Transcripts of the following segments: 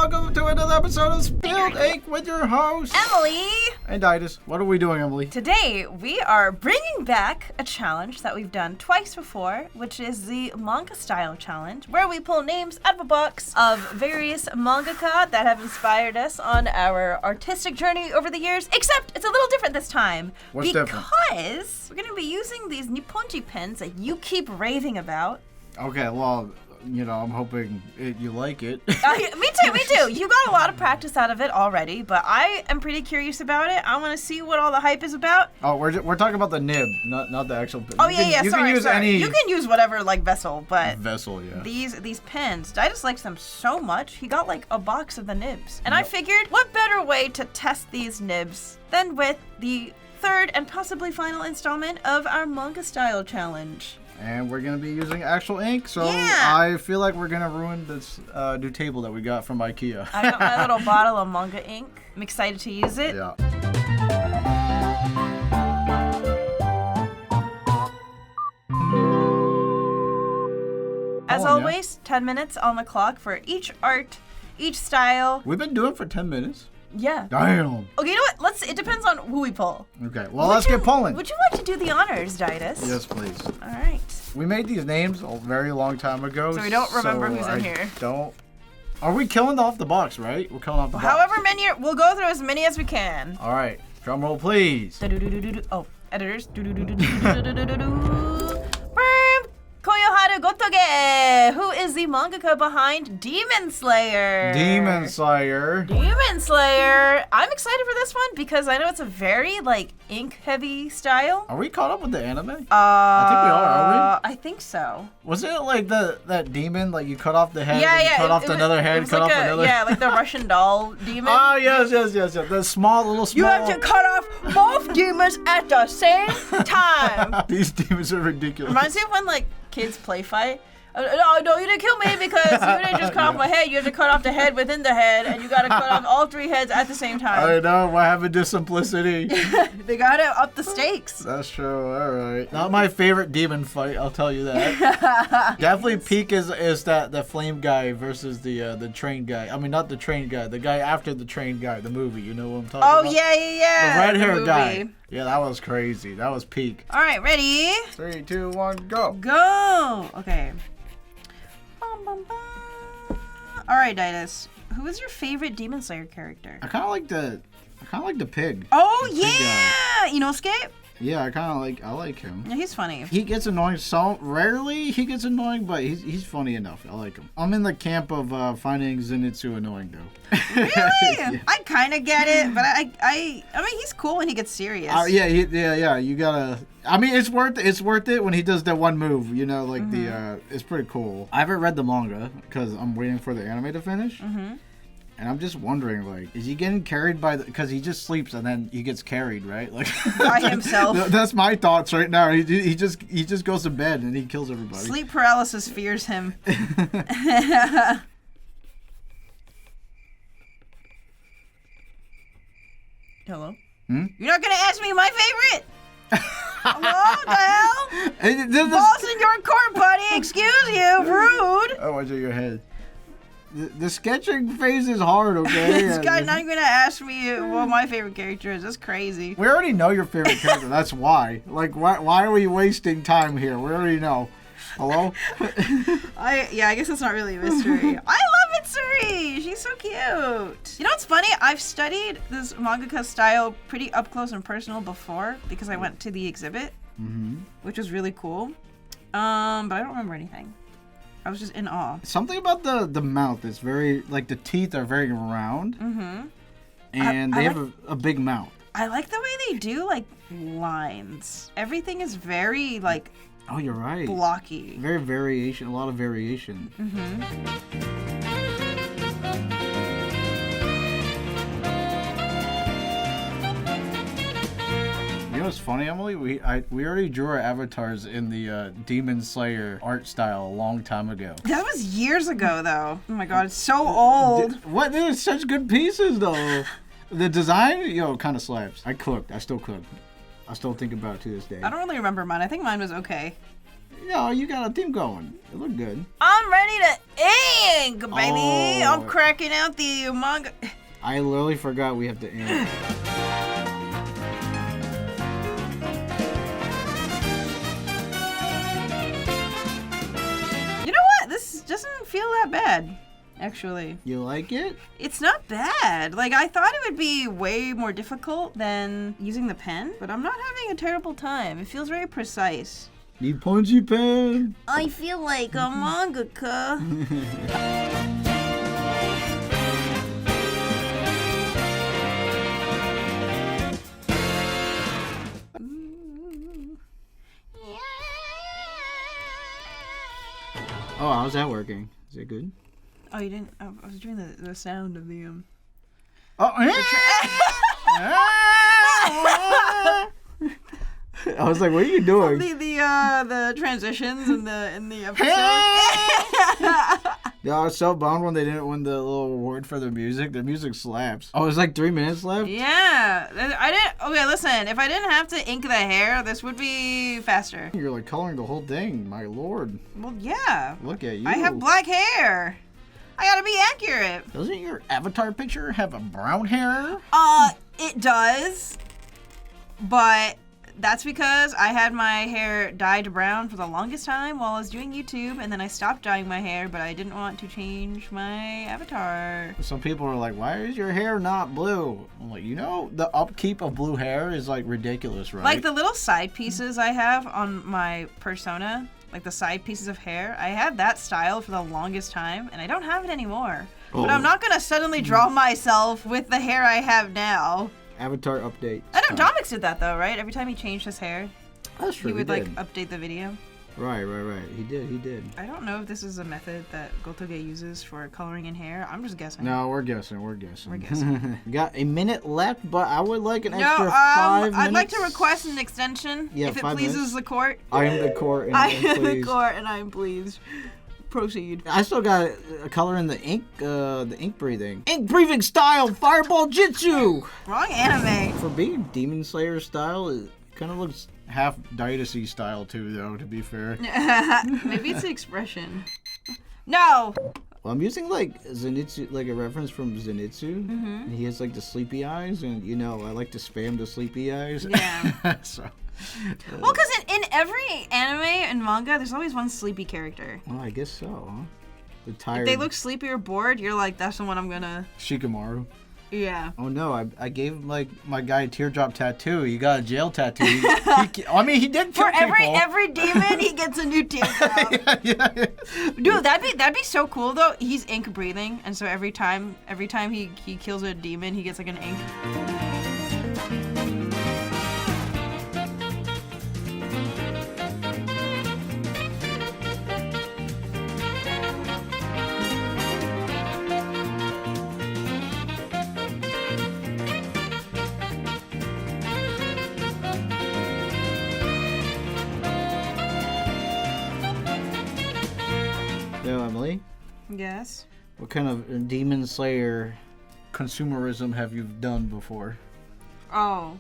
welcome to another episode of Spilled Ink with your host, Emily! And Daidus. What are we doing, Emily? Today, we are bringing back a challenge that we've done twice before, which is the Manga Style Challenge, where we pull names out of a box of various mangaka that have inspired us on our artistic journey over the years, except it's a little different this time. What's different? Because we're going to be using these Nipponji pens that you keep raving about. Okay, well, you know, I'm hoping you like it. Me too. You got a lot of practice out of it already, but I am pretty curious about it. I want to see what all the hype is about. Oh, we're talking about the nib, not the actual pen. Oh, you can use any... You can use whatever, like, vessel, but... Vessel, yeah. These pens, Daidus likes them so much, he got, like, a box of the nibs. And I figured, what better way to test these nibs than with the third and possibly final installment of our Manga Style Challenge. And we're going to be using actual ink, so yeah. I feel like we're going to ruin this new table that we got from IKEA. I got my little bottle of manga ink. I'm excited to use it. Yeah. As always, 10 minutes on the clock for each art, each style. We've been doing it for 10 minutes. Yeah. Damn. Okay, you know what? It depends on who we pull. Okay, well, let's get pulling. Would you like to do the honors, Daidus? Yes, please. All right. We made these names a very long time ago. So we don't remember who's in here. Don't. Are we killing off the box, right? We're killing off the box. However many, we'll go through as many as we can. All right. Drum roll, please. Oh, editors. Koyoharu Gotoge, who is the mangaka behind Demon Slayer. Demon Slayer. I'm excited for this one because I know it's a very, like, ink-heavy style. Are we caught up with the anime? I think we are we? I think so. Wasn't it like that demon, like you cut off the head, Yeah. cut off another head, cut off another Yeah, like the Russian doll demon. Oh, yes. The little small... You have to cut off both demons at the same time. These demons are ridiculous. Reminds me of when, like, kids play fight. No, you didn't kill me because you didn't just cut off my head. You have to cut off the head within the head, and you got to cut off all three heads at the same time. I know. What happened to simplicity? They got to up the stakes. That's true. All right. Not my favorite demon fight. I'll tell you that. Definitely peak is the flame guy versus the train guy. I mean, not the train guy. The guy after the train guy. The movie. You know what I'm talking about? Oh yeah. The red hair guy. Yeah, that was crazy. That was peak. All right, ready? 3, 2, 1, go. Go. Okay. All right, Daidus. Who is your favorite Demon Slayer character? I kind of like the pig. Oh the yeah, Inosuke. Yeah, I like him. Yeah, he's funny. He gets annoying so rarely. He gets annoying, but he's funny enough. I like him. I'm in the camp of finding Zenitsu annoying though. Really? Yeah. I kind of get it, but I mean, he's cool when he gets serious. Yeah. You gotta. I mean, it's worth it when he does that one move. You know, like it's pretty cool. I haven't read the manga because I'm waiting for the anime to finish. And I'm just wondering, like, is he getting carried because he just sleeps and then he gets carried, right? Like by himself. That's my thoughts right now. He just goes to bed and he kills everybody. Sleep paralysis fears him. Hello? You're not gonna ask me my favorite? Hello? What the hell? Balls in your court, buddy. Excuse you. Rude. Oh, watch out your head. The sketching phase is hard, okay? This guy's not even gonna ask me what my favorite character is. That's crazy. We already know your favorite character. That's why. Like, why are we wasting time here? We already know. Hello? I guess it's not really a mystery. I love Mitsuri! She's so cute. You know what's funny? I've studied this mangaka style pretty up close and personal before because I went to the exhibit, which was really cool. But I don't remember anything. I was just in awe. Something about the mouth is very, like, the teeth are very round. And they have a big mouth. I like the way they do, like, lines. Everything is very, like... Oh, you're right. Blocky. A lot of variation. You know what's funny, Emily? We already drew our avatars in the Demon Slayer art style a long time ago. That was years ago, though. Oh my god, it's so old. What? They're such good pieces, though. The design, kind of slaps. I still cook. I still think about it to this day. I don't really remember mine. I think mine was okay. No, you got a theme going. It looked good. I'm ready to ink, baby. Oh. I'm cracking out the manga. I literally forgot we have to ink. You know what? This doesn't feel that bad, actually. You like it? It's not bad. Like, I thought it would be way more difficult than using the pen, but I'm not having a terrible time. It feels very precise. Need punchy pen? I feel like a mangaka. Oh, how's that working? Is it good? Oh, you didn't? I was doing the sound of the Oh, I was like, what are you doing? the transitions in the episode. Yeah, I was so bummed when they didn't win the little award for the music. The music slaps. Oh, it's like 3 minutes left? Yeah. I didn't. Okay, listen. If I didn't have to ink the hair, this would be faster. You're like coloring the whole thing. My lord. Well, yeah. Look at you. I have black hair. I gotta be accurate. Doesn't your avatar picture have a brown hair? It does. But that's because I had my hair dyed brown for the longest time while I was doing YouTube, and then I stopped dyeing my hair, but I didn't want to change my avatar. Some people are like, why is your hair not blue? I'm like, the upkeep of blue hair is like ridiculous, right? Like the little side pieces I have on my persona, like the side pieces of hair, I had that style for the longest time, and I don't have it anymore. Oh. But I'm not gonna suddenly draw myself with the hair I have now. Avatar update. I know Domix did that though, right? Every time he changed his hair, That's true. he would like update the video. Right. He did. I don't know if this is a method that Gotoge uses for coloring in hair. I'm just guessing. No, we're guessing. We're guessing. We got a minute left, but I would like an extra 5 minutes. I'd like to request an extension if it 5 pleases minutes. the court. I am the court, and I I am am the pleased. court, and I am pleased. Proceed. I still got a color in the ink breathing. Ink breathing style, fireball jitsu! Wrong anime. For being Demon Slayer style, it kind of looks half Daidus style too, though, to be fair. Maybe it's the expression. No! Well, I'm using like Zenitsu, like a reference from Zenitsu. Mm-hmm. And he has like the sleepy eyes, and I like to spam the sleepy eyes. Yeah. So. Well, because in every anime and manga, there's always one sleepy character. Well, I guess so, huh? The If tired they look sleepy or bored, you're like, that's the one I'm gonna... Shikamaru. Yeah. Oh no, I gave like my guy a teardrop tattoo. He got a jail tattoo. He did kill For people. every demon, he gets a new teardrop. yeah. Dude, that'd be so cool though. He's ink breathing, and so every time he kills a demon, he gets like an ink. Yo, Emily, Yes. what kind of Demon Slayer consumerism have you done before? Oh.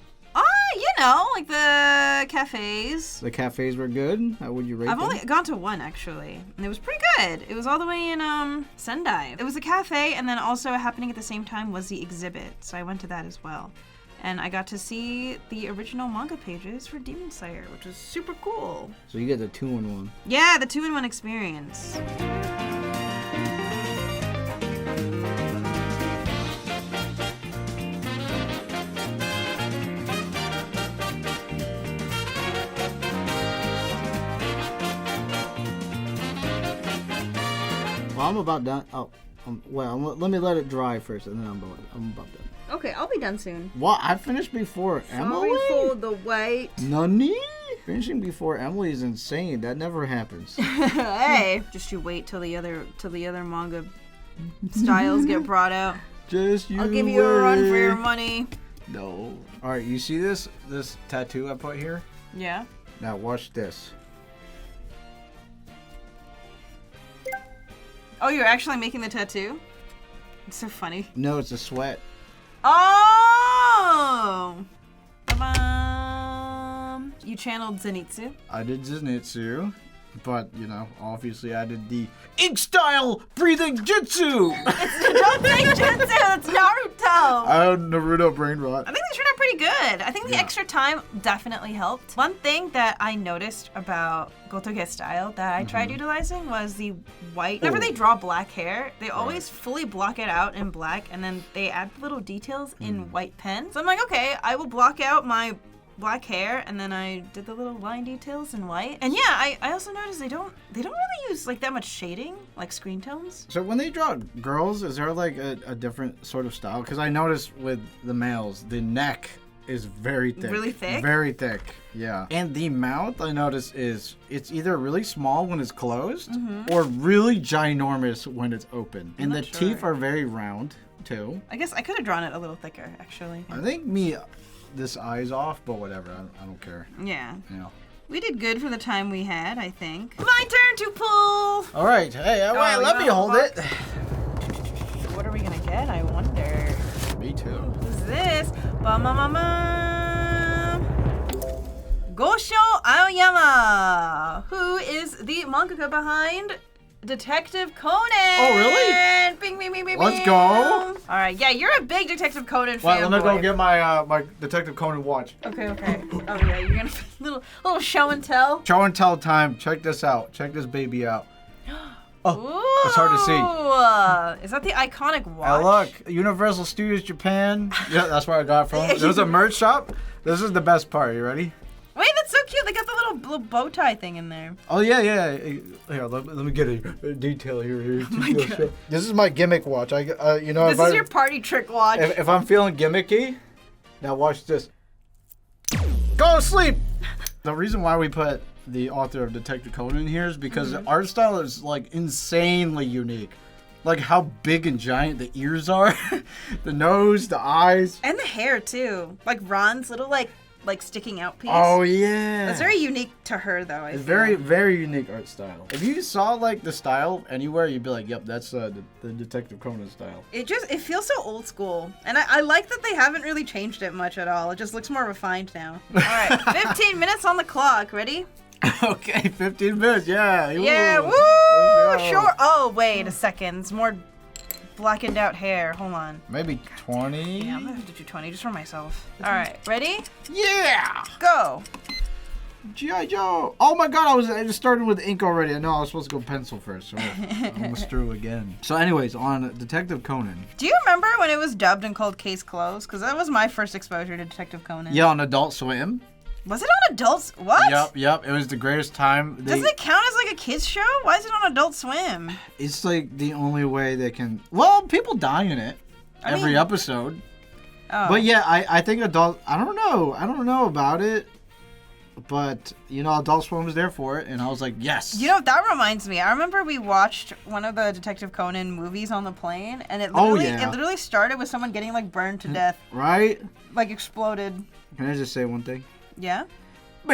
Like the cafes. The cafes were good? How would you rate I've them? only gone to one actually, and it was pretty good. It was all the way in Sendai. It was a cafe, and then also happening at the same time was the exhibit, so I went to that as well. And I got to see the original manga pages for Demon Slayer, which was super cool. So you get the 2-in-1. Yeah, the 2-in-1 experience. Well, I'm about done. Oh, let me let it dry first, and then I'm about done. Okay, I'll be done soon. What? I finished before Emily? Sorry for the wait. Nani? Finishing before Emily is insane. That never happens. Hey, just you wait till the other manga styles get brought out. Just you I'll give you a run for your wait. money. No. All right, you see this tattoo I put here? Yeah. Now watch this. Oh, you're actually making the tattoo? It's so funny. No, it's a sweat. Oh! Ba-bum. You channeled Zenitsu. I did Zenitsu. But, you know, obviously I did the ink style breathing jutsu. Don't say jutsu, it's Naruto. I had Naruto brain rot. I think they turned out pretty good. I think the extra time definitely helped. One thing that I noticed about Gotoge style that I tried utilizing was the white. Whenever they draw black hair, they always fully block it out in black, and then they add little details in white pen. So I'm like, okay, I will block out my black hair, and then I did the little line details in white. And yeah, I also noticed they don't really use like that much shading, like screen tones. So when they draw girls, is there like a different sort of style? Because I noticed with the males, the neck is very thick. Really thick? Very thick, yeah. And the mouth, I noticed, it's either really small when it's closed, or really ginormous when it's open. And the teeth are very round, too. I guess I could have drawn it a little thicker, actually. I think this eye's off, but whatever, I don't care. Yeah. You know. We did good for the time we had, I think. My turn to pull! All right, hey, wait, let me hold it. What are we gonna get, I wonder? Me too. Who's this? Gosho Aoyama, who is the mangaka behind Detective Conan. Oh, really? Bing, bing, bing, bing, Let's bing. go. All right, yeah, you're a big Detective Conan fan. Well, let me go get my my Detective Conan watch. Okay. Oh yeah, you're gonna little show and tell. Show and tell time. Check this out. Check this baby out. Oh, it's hard to see. Is that the iconic watch? Look, Universal Studios Japan. Yeah, that's where I got it from. There's a merch shop. This is the best part. You ready? Wait, that's so cute. They got the little bow tie thing in there. Oh, yeah. Here, let me get a detail here. Oh my God. This is my gimmick watch. You know, this is your party trick watch. If I'm feeling gimmicky, now watch this. Go to sleep! The reason why we put the author of Detective Conan here is because the art style is, like, insanely unique. Like, how big and giant the ears are. The nose, the eyes. And the hair, too. Like, Ron's little, like sticking out piece. Oh, yeah. It's very unique to her, though, I feel. Very, very unique art style. If you saw, like, the style anywhere, you'd be like, yep, that's the Detective Conan style. It feels so old school. And I like that they haven't really changed it much at all. It just looks more refined now. All right, 15 minutes on the clock. Ready? Okay, 15 minutes, yeah. Yeah, woo! Sure. Oh, wait a second. It's more blackened out hair. Hold on. Maybe 20? Yeah, I'm gonna have to do 20 just for myself. All right, ready? Yeah! Go! G.I. Joe! Oh my god, I just started with ink already. I know I was supposed to go pencil first, so I almost threw again. So anyways, on Detective Conan. Do you remember when it was dubbed and called Case Closed? Because that was my first exposure to Detective Conan. Yeah, on Adult Swim. Was it on Adults? What? Yep. It was the greatest time. Doesn't it count as like a kids show? Why is it on Adult Swim? It's like the only way they can. Well, people die in it every episode. Oh. But yeah, I think adult. I don't know about it. But you know, Adult Swim was there for it, and I was like, yes. You know, that reminds me. I remember we watched one of the Detective Conan movies on the plane, and it literally started with someone getting like burned to death. Right? Like exploded. Can I just say one thing? Yeah. I'm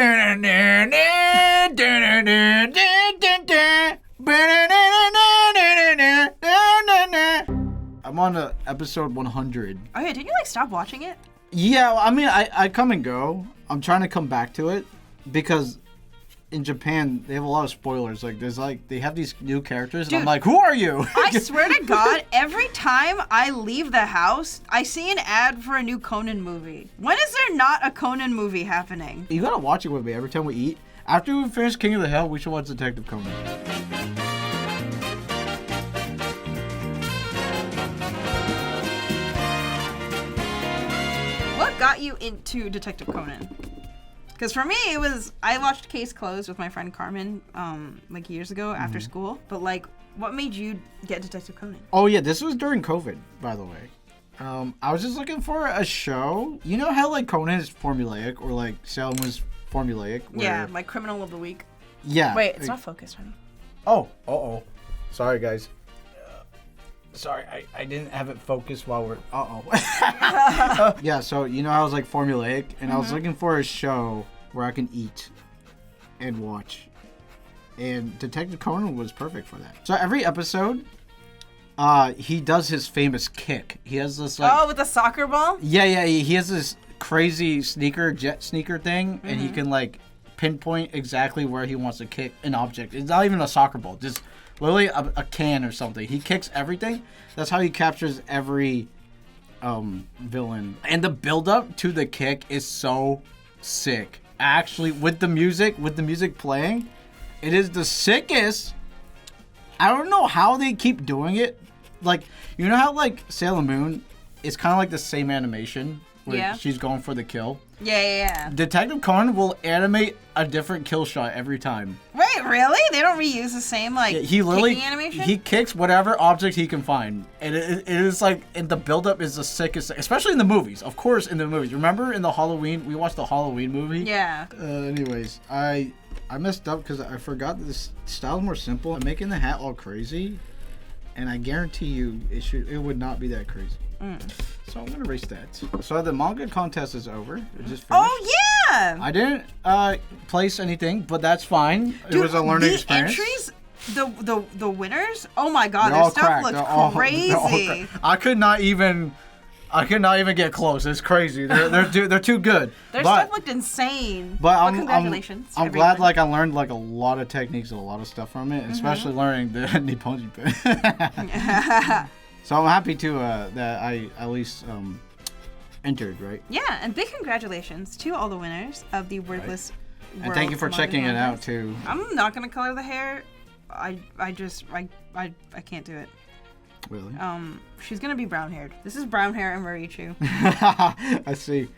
on episode 100. Oh yeah, didn't you like stop watching it? Yeah, I mean, I come and go. I'm trying to come back to it because in Japan they have a lot of spoilers. Like they have these new characters, and I'm like, who are you? I swear to God, every time I leave the house, I see an ad for a new Conan movie. When is there not a Conan movie happening? You gotta watch it with me every time we eat. After we finish King of the Hill, we should watch Detective Conan. What got you into Detective Conan? Because for me, I watched Case Closed with my friend Carmen, like years ago after school. But like, what made you get Detective Conan? Oh yeah, this was during COVID, by the way. I was just looking for a show. You know how like Conan is formulaic, or like Salem was formulaic? Yeah, like Criminal of the Week. Yeah. Wait, it's not focused, honey. Oh. Sorry, guys. Sorry, I didn't have it focused while we're... Yeah, so, you know, I was, like, formulaic, and I was looking for a show where I can eat and watch. And Detective Conan was perfect for that. So every episode, he does his famous kick. He has this, like... Oh, with the soccer ball? Yeah, he has this crazy jet sneaker thing, and he can, like, pinpoint exactly where he wants to kick an object. It's not even a soccer ball, just literally a can or something. He kicks everything. That's how he captures every villain. And the build up to the kick is so sick. Actually, with the music playing, it is the sickest. I don't know how they keep doing it. Like, you know how like Sailor Moon is kind of like the same animation where she's going for the kill? Yeah. Detective Conan will animate a different kill shot every time. Wait, really? They don't reuse the same he literally kicking animation? He kicks whatever object he can find, and it is like, and the buildup is the sickest, especially in the movies. Of course, in the movies. Remember in the Halloween? We watched the Halloween movie. Yeah. Anyways, I messed up because I forgot that this style's more simple. I'm making the hat all crazy, and I guarantee you it would not be that crazy. So I'm gonna erase that. So the manga contest is over. It just finished. Oh yeah! I didn't place anything, but that's fine. Dude, it was a learning experience. Entries, the winners. Oh my god, their stuff looked crazy. I could not even get close. It's crazy. They're too good. Their stuff looked insane. But congratulations. I'm glad like I learned like a lot of techniques and a lot of stuff from it, especially learning the Nipponji pin. So I'm happy to that I at least entered, right? Yeah, and big congratulations to all the winners of the Wordless World. And thank you for checking it out too. I'm not gonna color the hair. I can't do it. Really? She's gonna be brown haired. This is brown hair Emirichu. I see.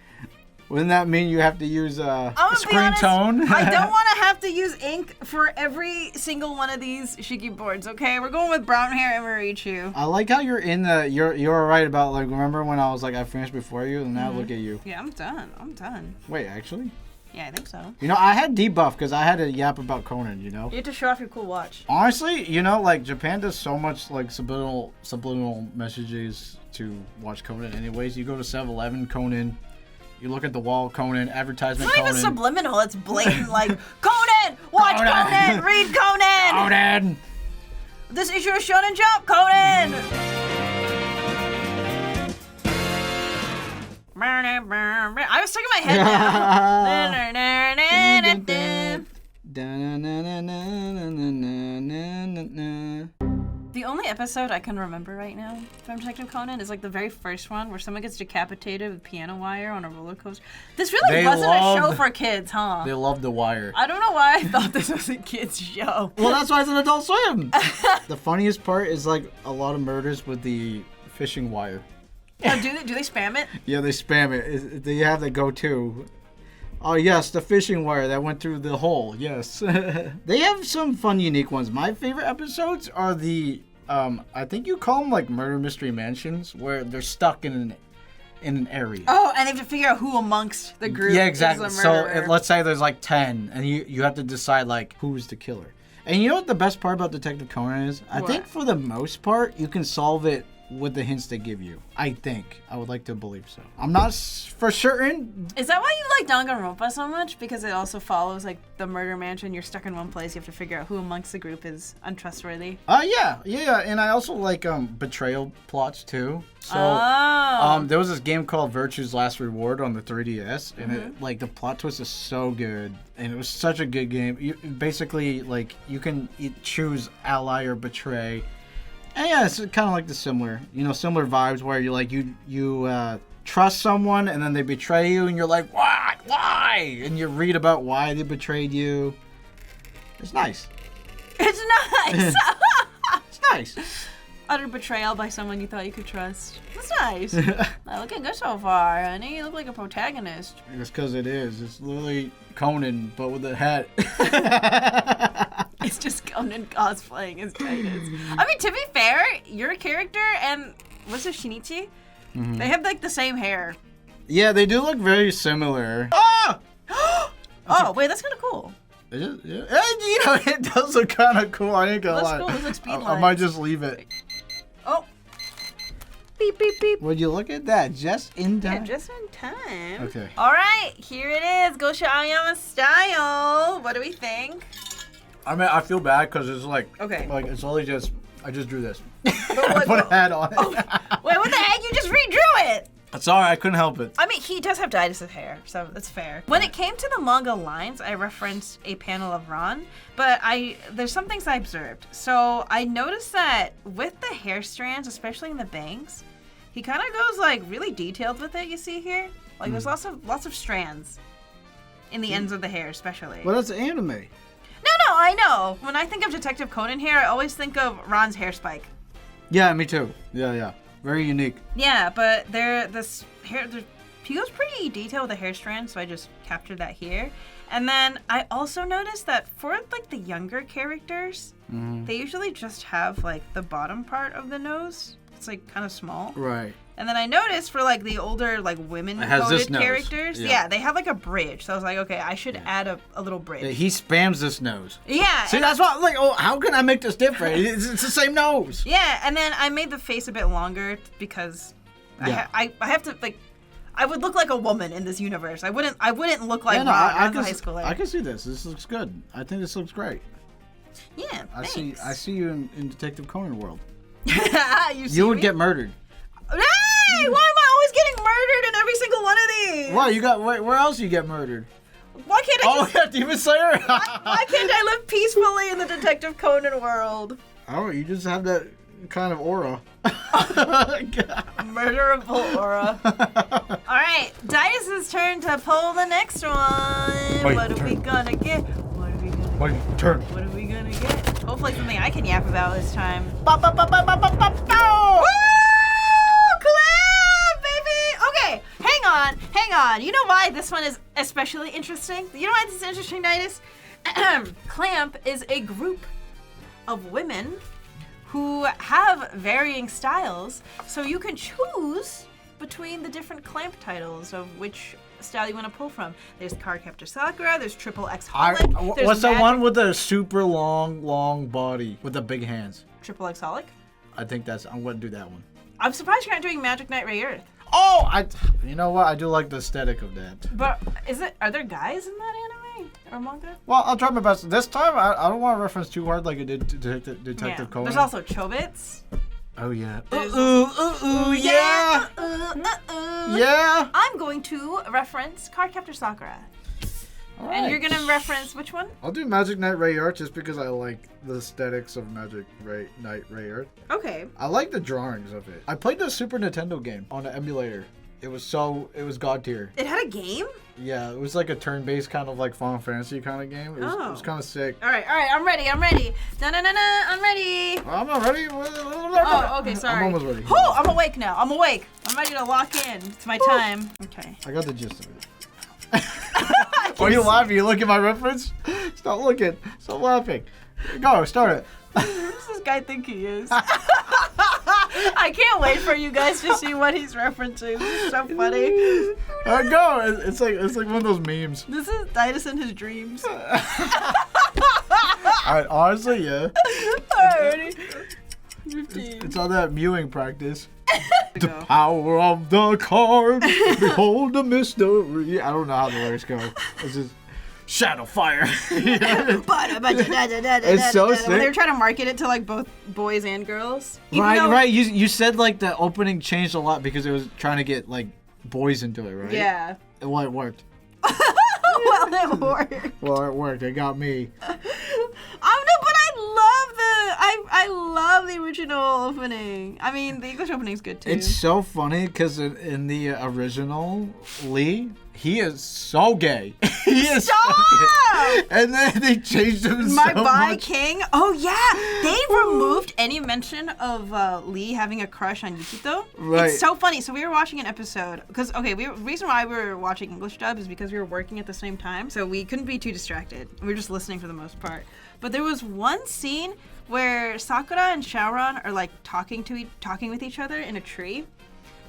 Wouldn't that mean you have to use screen honest, tone? I don't want to have to use ink for every single one of these Shiki boards, okay? We're going with brown hair Emirichu. I like how you're in the... You're right about, like, remember when I was like, I finished before you, and now look at you. Yeah, I'm done. Wait, actually? Yeah, I think so. You know, I had debuff because I had to yap about Conan, you know? You had to show off your cool watch. Honestly, you know, like, Japan does so much, like, subliminal messages to watch Conan anyways. You go to 7-Eleven, Conan... You look at the wall, Conan, advertisement, Conan. It's not even subliminal, it's blatant, like, Conan! Watch Conan! Read Conan! Conan! This issue of Shonen Jump, Conan! I was stuck in my head now. The only episode I can remember right now from Detective Conan is like the very first one where someone gets decapitated with piano wire on a roller coaster. This really wasn't a show for kids, huh? They love The Wire. I don't know why I thought this was a kid's show. Well, that's why it's an Adult Swim. The funniest part is like a lot of murders with the fishing wire. Oh, do they spam it? Yeah, they spam it. They have the go-to. Oh, yes, the fishing wire that went through the hole. Yes. They have some fun, unique ones. My favorite episodes are the, I think you call them like murder mystery mansions, where they're stuck in an area. Oh, and they have to figure out who amongst the group is the is murderer. So let's say there's like 10, and you have to decide like who's the killer. And you know what the best part about Detective Conan is? I think for the most part, you can solve it with the hints they give you. I think. I would like to believe so. I'm not for certain. Is that why you like Danganronpa so much? Because it also follows like the murder mansion. You're stuck in one place. You have to figure out who amongst the group is untrustworthy. Yeah. And I also like betrayal plots too. So there was this game called Virtue's Last Reward on the 3DS, and it, like the plot twist is so good, and it was such a good game. You basically like you can choose ally or betray. And yeah, it's kind of like the similar vibes where you like you trust someone and then they betray you and you're like, what? Why? And you read about why they betrayed you. It's nice. It's nice. It's nice. Utter betrayal by someone you thought you could trust. That's nice. Not looking good so far, honey. You look like a protagonist. It's because it is. It's literally Conan, but with a hat. It's just Conan cosplaying as Daidus. I mean, to be fair, your character and what's it, Shinichi? They have like the same hair. Yeah, they do look very similar. Ah! Oh, wait, that's kind of cool. It is, yeah. You know, it does look kind of cool. I ain't gonna lie. Cool. It looks speed I might just leave it. Oh. Beep, beep, beep. Would you look at that? Just in time. Yeah, just in time. Okay. All right, here it is. Gosha Aoyama style. What do we think? I mean, I feel bad because it's like, okay. It's only just, I just drew this. I put a hat on it. Oh, wait, what the heck? You just redrew it. Sorry, I couldn't help it. I mean, he does have Daidus' hair, so that's fair. When it came to the manga lines, I referenced a panel of Ran, but there's some things I observed. So I noticed that with the hair strands, especially in the bangs, he kind of goes like really detailed with it. You see here, like there's lots of strands in the ends of the hair, especially. Well, that's anime. No, I know. When I think of Detective Conan here, I always think of Ron's hair spike. Yeah, me too. Yeah. Very unique. Yeah, but he goes pretty detailed with the hair strand, so I just captured that here. And then I also noticed that for like the younger characters, they usually just have like the bottom part of the nose. It's like kind of small. Right. And then I noticed for like the older like women-coded characters, they have like a bridge. So I was like, okay, I should add a little bridge. Yeah, he spams this nose. Yeah. See, that's why I'm like, oh, how can I make this different? It's the same nose. Yeah, and then I made the face a bit longer because I have to like. I would look like a woman in this universe. I wouldn't look like Ron as a high schooler. I can see this. This looks good. I think this looks great. Yeah, thanks. I see you in Detective Conan world. You would get murdered. Hey, why am I always getting murdered in every single one of these? Why? Where else you get murdered? Why can't I Demon Slayer. why can't I live peacefully in the Detective Conan world? Oh, you just have that kind of aura. Murderable aura. All right, Daidus' turn to pull the next one. What are we gonna get? What are we gonna get? Hopefully something I can yap about this time. Woo! Clap, baby! Okay, hang on. You know why this one is especially interesting? You know why this is interesting, Daidus? Clamp is a group of women who have varying styles, so you can choose between the different Clamp titles of which style you want to pull from. There's Cardcaptor Sakura, there's Triple X Holic. What's the one with the super long body with the big hands? Triple X Holic? I think I'm going to do that one. I'm surprised you're not doing Magic Knight Ray Earth. Oh, you know what? I do like the aesthetic of that. But are there guys in that anime or manga? Well, I'll try my best. This time, I don't want to reference too hard like I did Detective Conan. There's also Chobits. Oh, yeah. Yeah. Yeah. I'm going to reference Cardcaptor Sakura. All right. And you're going to reference which one? I'll do Magic Knight Ray Earth just because I like the aesthetics of Magic Knight Ray Earth. Okay. I like the drawings of it. I played the Super Nintendo game on an emulator. It was god tier. It had a game? Yeah, it was like a turn-based kind of like Final Fantasy kind of game. It was kind of sick. All right, I'm ready. I'm ready. I'm ready. I'm not ready. Oh, okay, sorry. I'm almost ready. Oh, I'm awake now. I'm awake. I'm ready to lock in. It's my time. Okay. I got the gist of it. Are you laughing? You look at my reference? Stop looking. Stop laughing. Go, start it. Who does this guy think he is? I can't wait for you guys to see what he's referencing. This is so funny. Go. It's like one of those memes. This is Daidus in his dreams. Alright, honestly, yeah. Alrighty. It's all that mewing practice. The power of the card. Behold the mystery. I don't know how the lyrics go. It's just shadow fire. It's so sick. They were trying to market it to like both boys and girls. Right. You said like the opening changed a lot because it was trying to get like boys into it, right? Yeah. Well, it worked. Well, it worked. Well, it worked. It got me. I love the original opening. I mean, the English opening is good too. It's so funny because in the original Lee, he is so gay. He is so gay. And then they changed him so much. My bi king. Oh yeah, they removed any mention of Lee having a crush on Yukito. Right. It's so funny. So we were watching an episode because reason why we were watching English dub is because we were working at the same time, so we couldn't be too distracted. We were just listening for the most part. But there was one scene where Sakura and Shaoran are like talking with each other in a tree,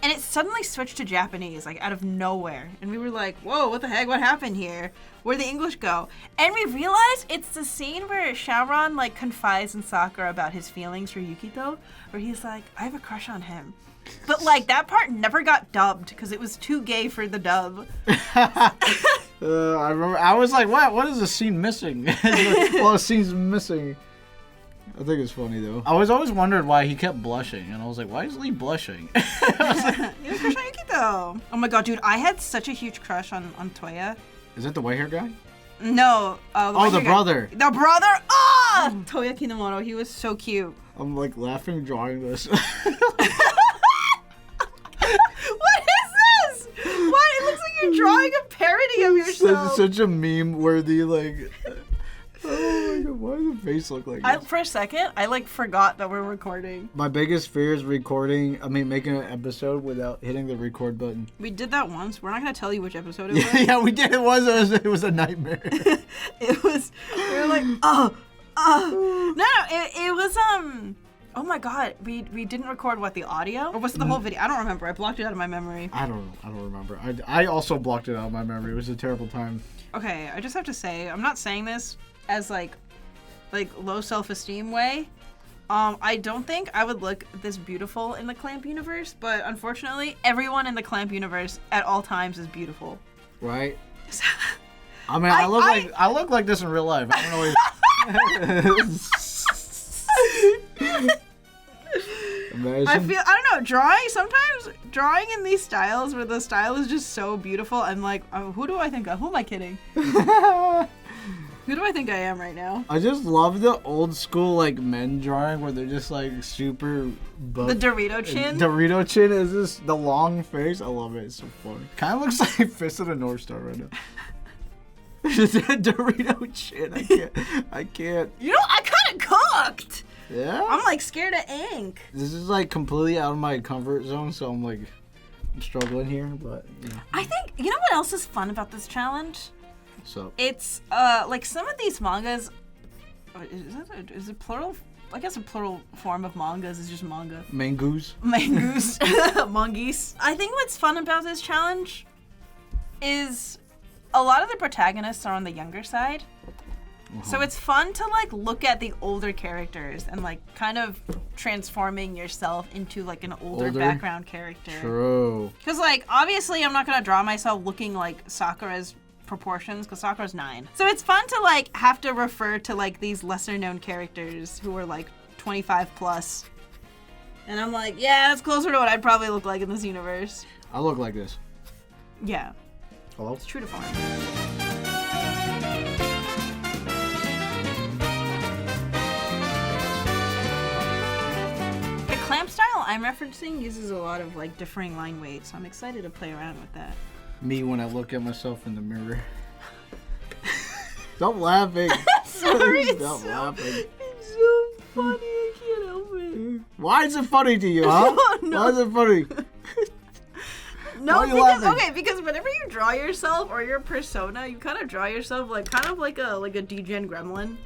and it suddenly switched to Japanese, like out of nowhere. And we were like, whoa, what the heck? What happened here? Where'd the English go? And we realized it's the scene where Shaoran like confides in Sakura about his feelings for Yukito, where he's like, I have a crush on him. But like that part never got dubbed because it was too gay for the dub. I remember. I was like, what is the scene missing? Well, the scene's missing. I think it's funny though. I was always wondering why he kept blushing, and I was like, why is Lee blushing? He has a crush on Yukito. so. Oh my god, dude, I had such a huge crush on Toya. Is that the white hair guy? No. The brother. The brother? Ah! Toya Kinomoto, he was so cute. I'm like laughing drawing this. What is this? What? It looks like you're drawing a parody of yourself. Such a meme worthy, like... Oh my god, why does the face look like this? For a second, I like forgot that we're recording. My biggest fear is making an episode without hitting the record button. We did that once. We're not going to tell you which episode it was. Yeah, we did. It was a nightmare. We were like, No, it was, oh my god, we didn't record, the audio? Or was it the whole video? I don't remember. I blocked it out of my memory. I don't remember. I also blocked it out of my memory. It was a terrible time. Okay, I just have to say, I'm not saying this as, like low self-esteem way. I don't think I would look this beautiful in the Clamp universe, but unfortunately, everyone in the Clamp universe at all times is beautiful. Right? I mean, I look like this in real life. I don't know. Imagine. I don't know, drawing in these styles where the style is just so beautiful, I'm like, who do I think of? Who am I kidding? Who do I think I am right now? I just love the old school, like, men drawing where they're just, like, super buff. The Dorito chin? Dorito chin is just the long face. I love it. It's so funny. Kind of looks like Fist of the North Star right now. Dorito chin. I can't. You know, I kind of cooked. Yeah? I'm, like, scared of ink. This is, like, completely out of my comfort zone, so I'm, like, I'm struggling here, but, you know. I think, you know what else is fun about this challenge? So it's like some of these mangas. Is it plural? I guess a plural form of mangas is just manga. Mangoose. Mongoose. I think what's fun about this challenge is a lot of the protagonists are on the younger side. So it's fun to like look at the older characters and like kind of transforming yourself into like an older background character. True. Because like obviously I'm not gonna draw myself looking like Sakura's proportions because Sakura's 9. So it's fun to like have to refer to like these lesser known characters who are like 25 plus. And I'm like, yeah, that's closer to what I'd probably look like in this universe. I look like this. Yeah. Hello? It's true to form. The clamp style I'm referencing uses a lot of like differing line weights, so I'm excited to play around with that. Me when I look at myself in the mirror. Stop laughing. Sorry, Stop laughing. It's so funny, I can't help it. Why is it funny to you, huh? No. Why is it funny? No, because whenever you draw yourself or your persona, you kind of draw yourself like a degen gremlin.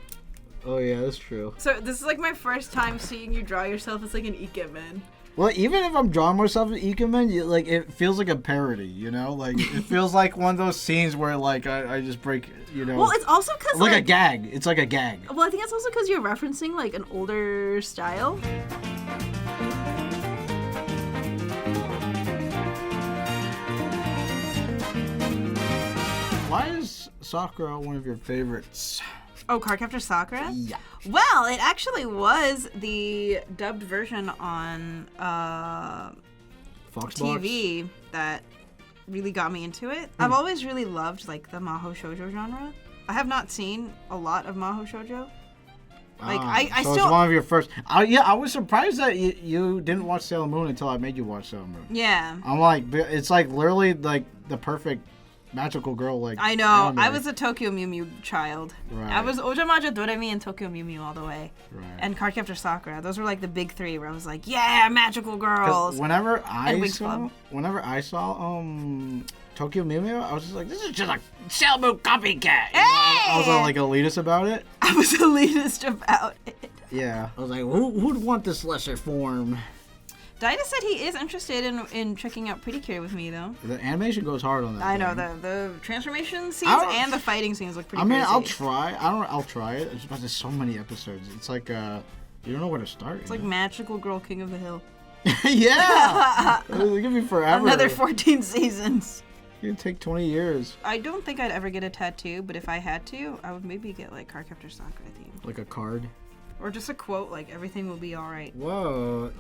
Oh yeah, that's true. So this is like my first time seeing you draw yourself as like an ikemen. Well, even if I'm drawing myself as Ikemen, like it feels like a parody, you know? Like it feels like one of those scenes where like I just break, you know. Well, it's also because like a gag. It's like a gag. Well, I think it's also because you're referencing like an older style. Why is Sakura one of your favorites? Oh, Cardcaptor Sakura? Yeah. Well, it actually was the dubbed version on Fox TV that really got me into it. I've always really loved like the Maho Shoujo genre. I have not seen a lot of Maho Shoujo. Like I so still. it's one of your first. Yeah, I was surprised that you didn't watch Sailor Moon until I made you watch Sailor Moon. Yeah. I'm like, it's like literally like the perfect magical girl. Like I know. Anime. I was a Tokyo Mew Mew child. Right. I was Ojamaja Doremi and Tokyo Mew Mew all the way. Right. And Cardcaptor Sakura. Those were like the big three where I was like, yeah, magical girls. Whenever I saw Tokyo Mew Mew, I was just like, this is just a Sailor Moon copycat. Hey! I was all like elitist about it. I was elitist about it. Yeah. I was like, who'd want this lesser form? Daidus said he is interested in checking out Pretty Cure with me, though. The animation goes hard on that. I know, the transformation scenes and the fighting scenes look pretty crazy. I'll try. I'll try it. It's about there's so many episodes. It's like, you don't know where to start. It's like Magical Girl King of the Hill. Yeah! It'll give me forever. Another 14 seasons. It'd take 20 years. I don't think I'd ever get a tattoo, but if I had to, I would maybe get like Cardcaptor Sakura theme. Like a card? Or just a quote like, everything will be alright. Whoa.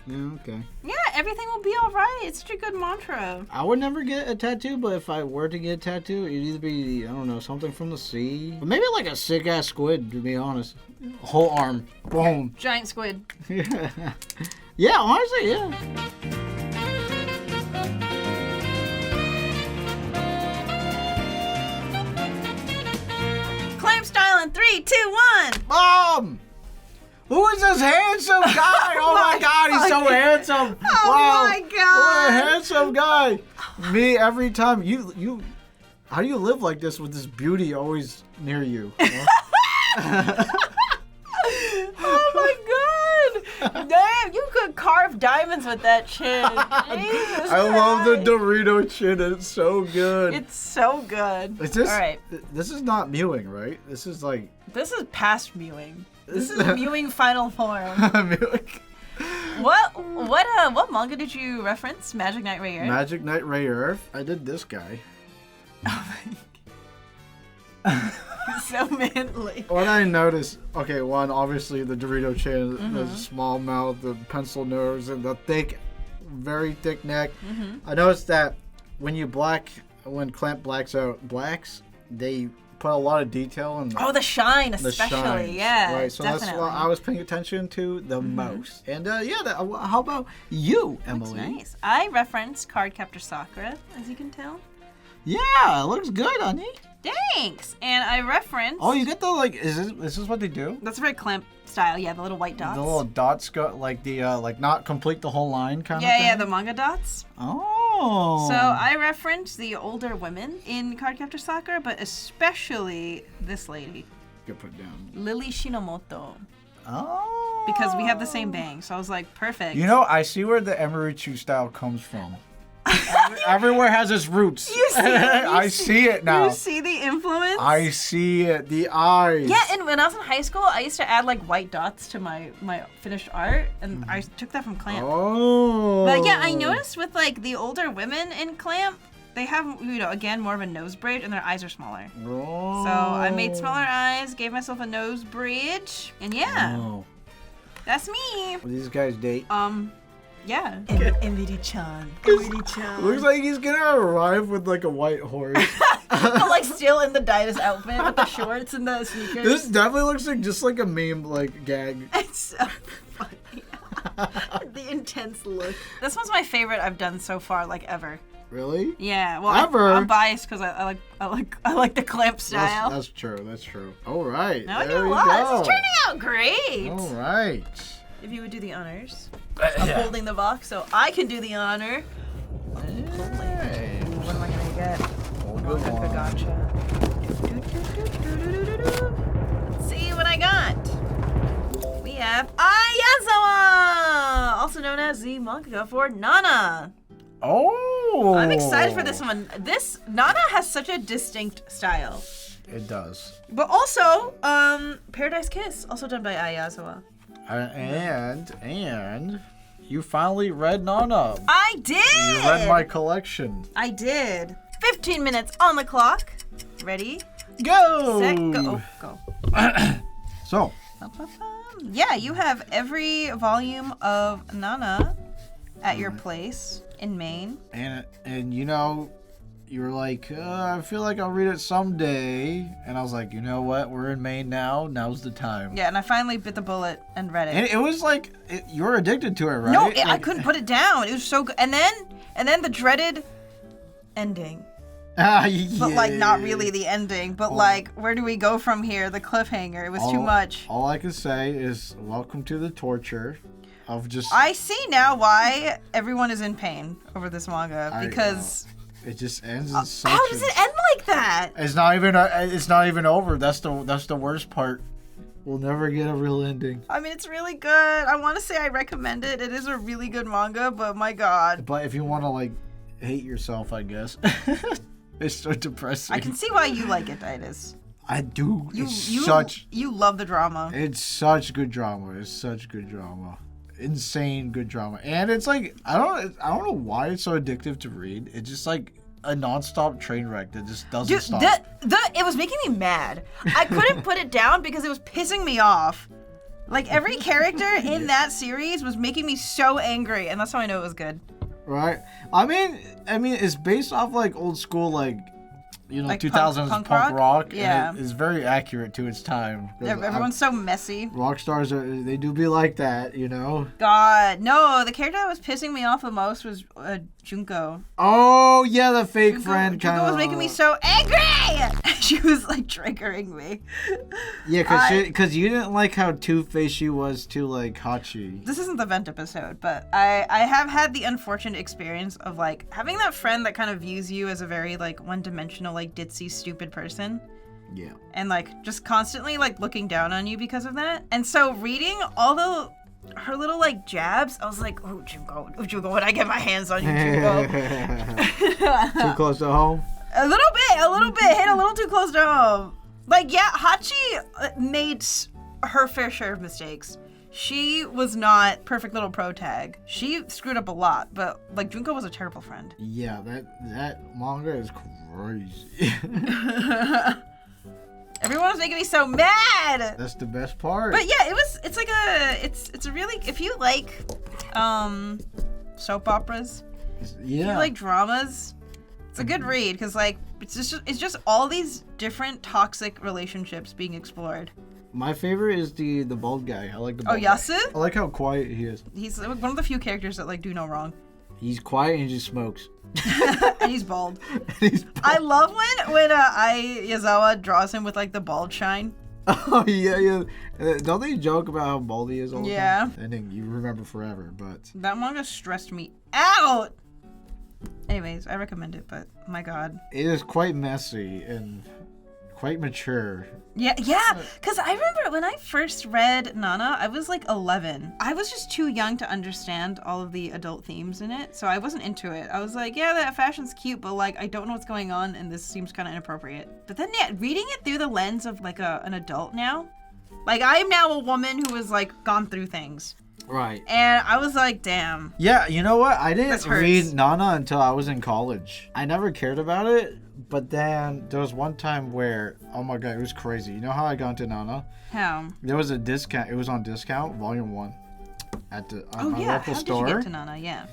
Yeah, okay. Yeah, everything will be alright. It's such a good mantra. I would never get a tattoo, but if I were to get a tattoo, it'd either be, I don't know, something from the sea. But maybe like a sick-ass squid, to be honest. Whole arm. Boom. Giant squid. Yeah. Yeah, honestly, yeah. Clamp style in 3, 2, 1. Mom! Who is this handsome guy? Oh my god, he's so handsome. Oh Wow. my god. What a handsome guy. Me, every time. You, how do you live like this with this beauty always near you? Oh my god. Damn, you could carve diamonds with that chin. Jesus I love the Christ. Dorito chin. It's so good. It's so good. Is this, All right. This is not mewing, right? This is like... This is past mewing. This is mewing final form. mewing. What manga did you reference? Magic Knight Ray Earth? Magic Knight Ray Earth. I did this guy. Oh my god. So manly. What I noticed, okay, one, obviously the Dorito chin, the small mouth, the pencil nose, and the thick, very thick neck. I noticed that when Clamp blacks, they put a lot of detail in Oh, the shine, the especially. shines. Yeah, Right, so definitely. that's what I was paying attention to the most. And how about you, Emily? That's nice. I referenced Cardcaptor Sakura, as you can tell. Yeah, it looks good, honey. Thanks. And I referenced. Oh, you get the is this what they do? That's very Clamp style. Yeah, the little white dots. The little dots go like the not complete the whole line kind of Yeah, thing. yeah, the manga dots. Oh. So I referenced the older women in Cardcaptor Sakura, but especially this lady, You put it down. Lily Shinomoto, Oh. because we have the same bang. So I was like, perfect. You know, I see where the Emirichu style comes from. Everywhere has its roots. You see it, I see it now. You see the influence? I see it. The eyes. Yeah, and when I was in high school, I used to add like white dots to my finished art, and I took that from Clamp. Oh. But yeah, I noticed with like the older women in Clamp, they have, again, more of a nose bridge, and their eyes are smaller. Oh. So I made smaller eyes, gave myself a nose bridge, and yeah, Oh. that's me. Will these guys date? Yeah. Emirichu-chan. Emirichu-chan. Looks like he's gonna arrive with like a white horse. But like still in the Daidus outfit with the shorts and the sneakers. This definitely looks like just like a meme like gag. It's so funny. The intense look. This one's my favorite I've done so far, like ever. Really? Yeah. Well, Ever? I'm biased because I like the Clamp style. That's true. That's true. All right. No, I there do a we lot. go. This is turning out great. All right. If you would do the honors of holding the box, so I can do the honor. Hey. What am I gonna get? Good one. Gotcha. Let's see what I got. We have Ayazawa, also known as the mangaka for Nana. Oh. I'm excited for this one. This Nana has such a distinct style. It does. But also, Paradise Kiss, also done by Ayazawa. And you finally read Nana. I did! You read my collection. I did. 15 minutes on the clock. Ready, Go. set, go. Oh, go. So. Yeah, you have every volume of Nana at your place in Maine. And you know, you were like, I feel like I'll read it someday. And I was like, you know what? We're in Maine now. Now's the time. Yeah, and I finally bit the bullet and read it. And it was like, you were addicted to it, right? No, Like, I couldn't put it down. It was so good. And then the dreaded ending. But like not really the ending. But like, where do we go from here? The cliffhanger. It was too much. All I can say is, welcome to the torture of just. I see now why everyone is in pain over this manga because. It just ends in such. How does it end like that? It's not even over. That's the worst part. We'll never get a real ending. I mean, it's really good. I want to say I recommend it. It is a really good manga, but my god. But if you want to like hate yourself, I guess. It's so depressing. I can see why you like it, Daidus. I do. You love the drama. It's such good drama. It's such good drama. Insane good drama. And it's like I don't know why it's so addictive to read. It's just like a nonstop train wreck that just doesn't stop. It was making me mad. I couldn't put it down because it was pissing me off. Like, every character in that series was making me so angry, and that's how I know it was good. Right. I mean, it's based off like old school, like, you know, Like 2000s punk punk rock. Yeah. And it's very accurate to its time. Everyone's so messy. Rock stars, they do be like that, you know? God. No, the character that was pissing me off the most was Junko. Oh, yeah, the fake friend kind Junko of. was making me so angry! She was, like, triggering me. Yeah, because you didn't like how two-faced she was to, like, Hachi. This isn't the vent episode, but I have had the unfortunate experience of, like, having that friend that kind of views you as a very, like, one-dimensional, like, ditzy, stupid person. Yeah. And, like, just constantly, like, looking down on you because of that. And so reading all her little, like, jabs, I was like, oh, Junko, when I get my hands on you, Junko. Too close to home? A little bit, hit a little too close to home. Like, yeah, Hachi made her fair share of mistakes. She was not perfect little pro tag. She screwed up a lot, but, like, Junko was a terrible friend. Yeah, that manga is crazy. Everyone was making me so mad. That's the best part. But yeah, it's a really, if you like soap operas, if you like dramas, it's a good read because, like, it's just all these different toxic relationships being explored. My favorite is the bald guy. I like the bald guy. Yasu? I like how quiet he is. He's one of the few characters that, like, do no wrong. He's quiet and he just smokes. And he's bald. I love when Yazawa draws him with, like, the bald shine. Oh, yeah. Don't they joke about how bald he is all the time? Yeah. I think you remember forever, but... That manga stressed me out! Anyways, I recommend it, but my god. It is quite messy and quite mature. Yeah, because I remember when I first read Nana, I was like 11. I was just too young to understand all of the adult themes in it, so I wasn't into it. I was like, yeah, that fashion's cute, but, like, I don't know what's going on, and this seems kind of inappropriate. But then, yeah, reading it through the lens of, like, an adult now, like, I am now a woman who has, like, gone through things. Right. And I was like, damn. Yeah, you know what? I didn't read Nana until I was in college. I never cared about it, but then there was one time where, oh my god, it was crazy. You know how I got into Nana? How? There was a discount. It was on discount, volume 1, at the local store. How did you get to Nana? Yeah.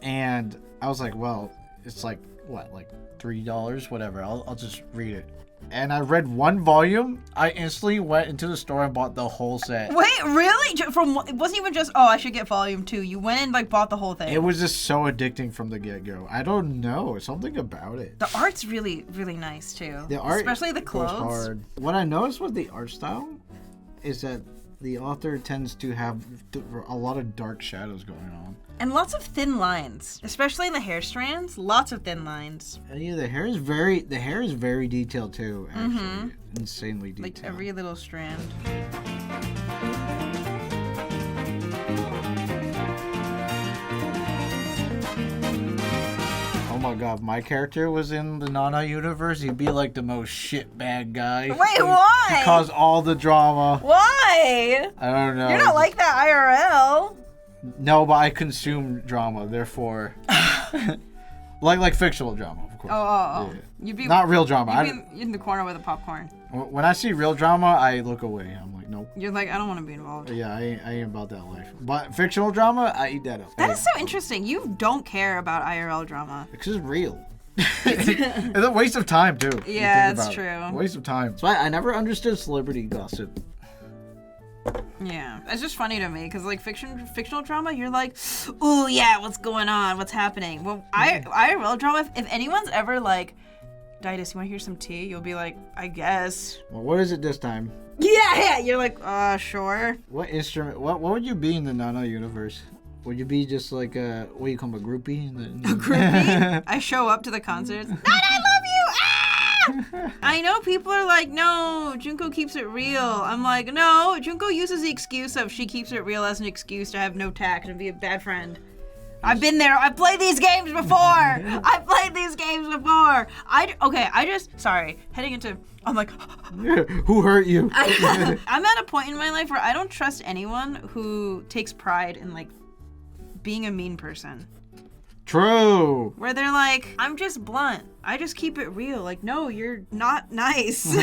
And I was like, well, it's like, what, like $3, whatever. I'll just read it. And I read one volume. I instantly went into the store and bought the whole set. Wait, really? It wasn't even just, oh, I should get volume 2. You went and, like, bought the whole thing. It was just so addicting from the get-go. I don't know. Something about it. The art's really, really nice, too. The art, especially the clothes. Goes hard. What I noticed with the art style is that the author tends to have a lot of dark shadows going on. And lots of thin lines, especially in the hair strands. Lots of thin lines. And yeah, the hair is very detailed too. Actually, insanely detailed. Like every little strand. Oh my god, if my character was in the Nana universe, he'd be like the most shitbag guy. Wait, why? He caused all the drama. Why? I don't know. You're not like that IRL. No, but I consume drama, therefore, like fictional drama, of course. Oh. Yeah. You'd be not real drama. You'd be in the corner with a popcorn. When I see real drama, I look away. I'm like, nope. You're like, I don't want to be involved. Yeah, I ain't about that life. But fictional drama, I eat that up. That is so interesting. You don't care about IRL drama. Because it's real. It's a waste of time too. Yeah, that's true. Waste of time. So I never understood celebrity gossip. Yeah, it's just funny to me because, like, fictional drama, you're like, ooh, yeah, what's going on? What's happening? Well, IRL drama, if anyone's ever like, Daidus, you want to hear some tea? You'll be like, I guess. Well, what is it this time? Yeah, you're like, sure. What instrument? What would you be in the Nana universe? Would you be just like a groupie? A groupie? I show up to the concerts. Nana, I love you! Ah! I know people are like, no, Junko keeps it real. I'm like, no, Junko uses the excuse of she keeps it real as an excuse to have no tact and be a bad friend. I've been there. I've played these games before. Sorry, heading into, I'm like, who hurt you? I'm at a point in my life where I don't trust anyone who takes pride in, like, being a mean person. True. Where they're like, I'm just blunt. I just keep it real. Like, no, you're not nice.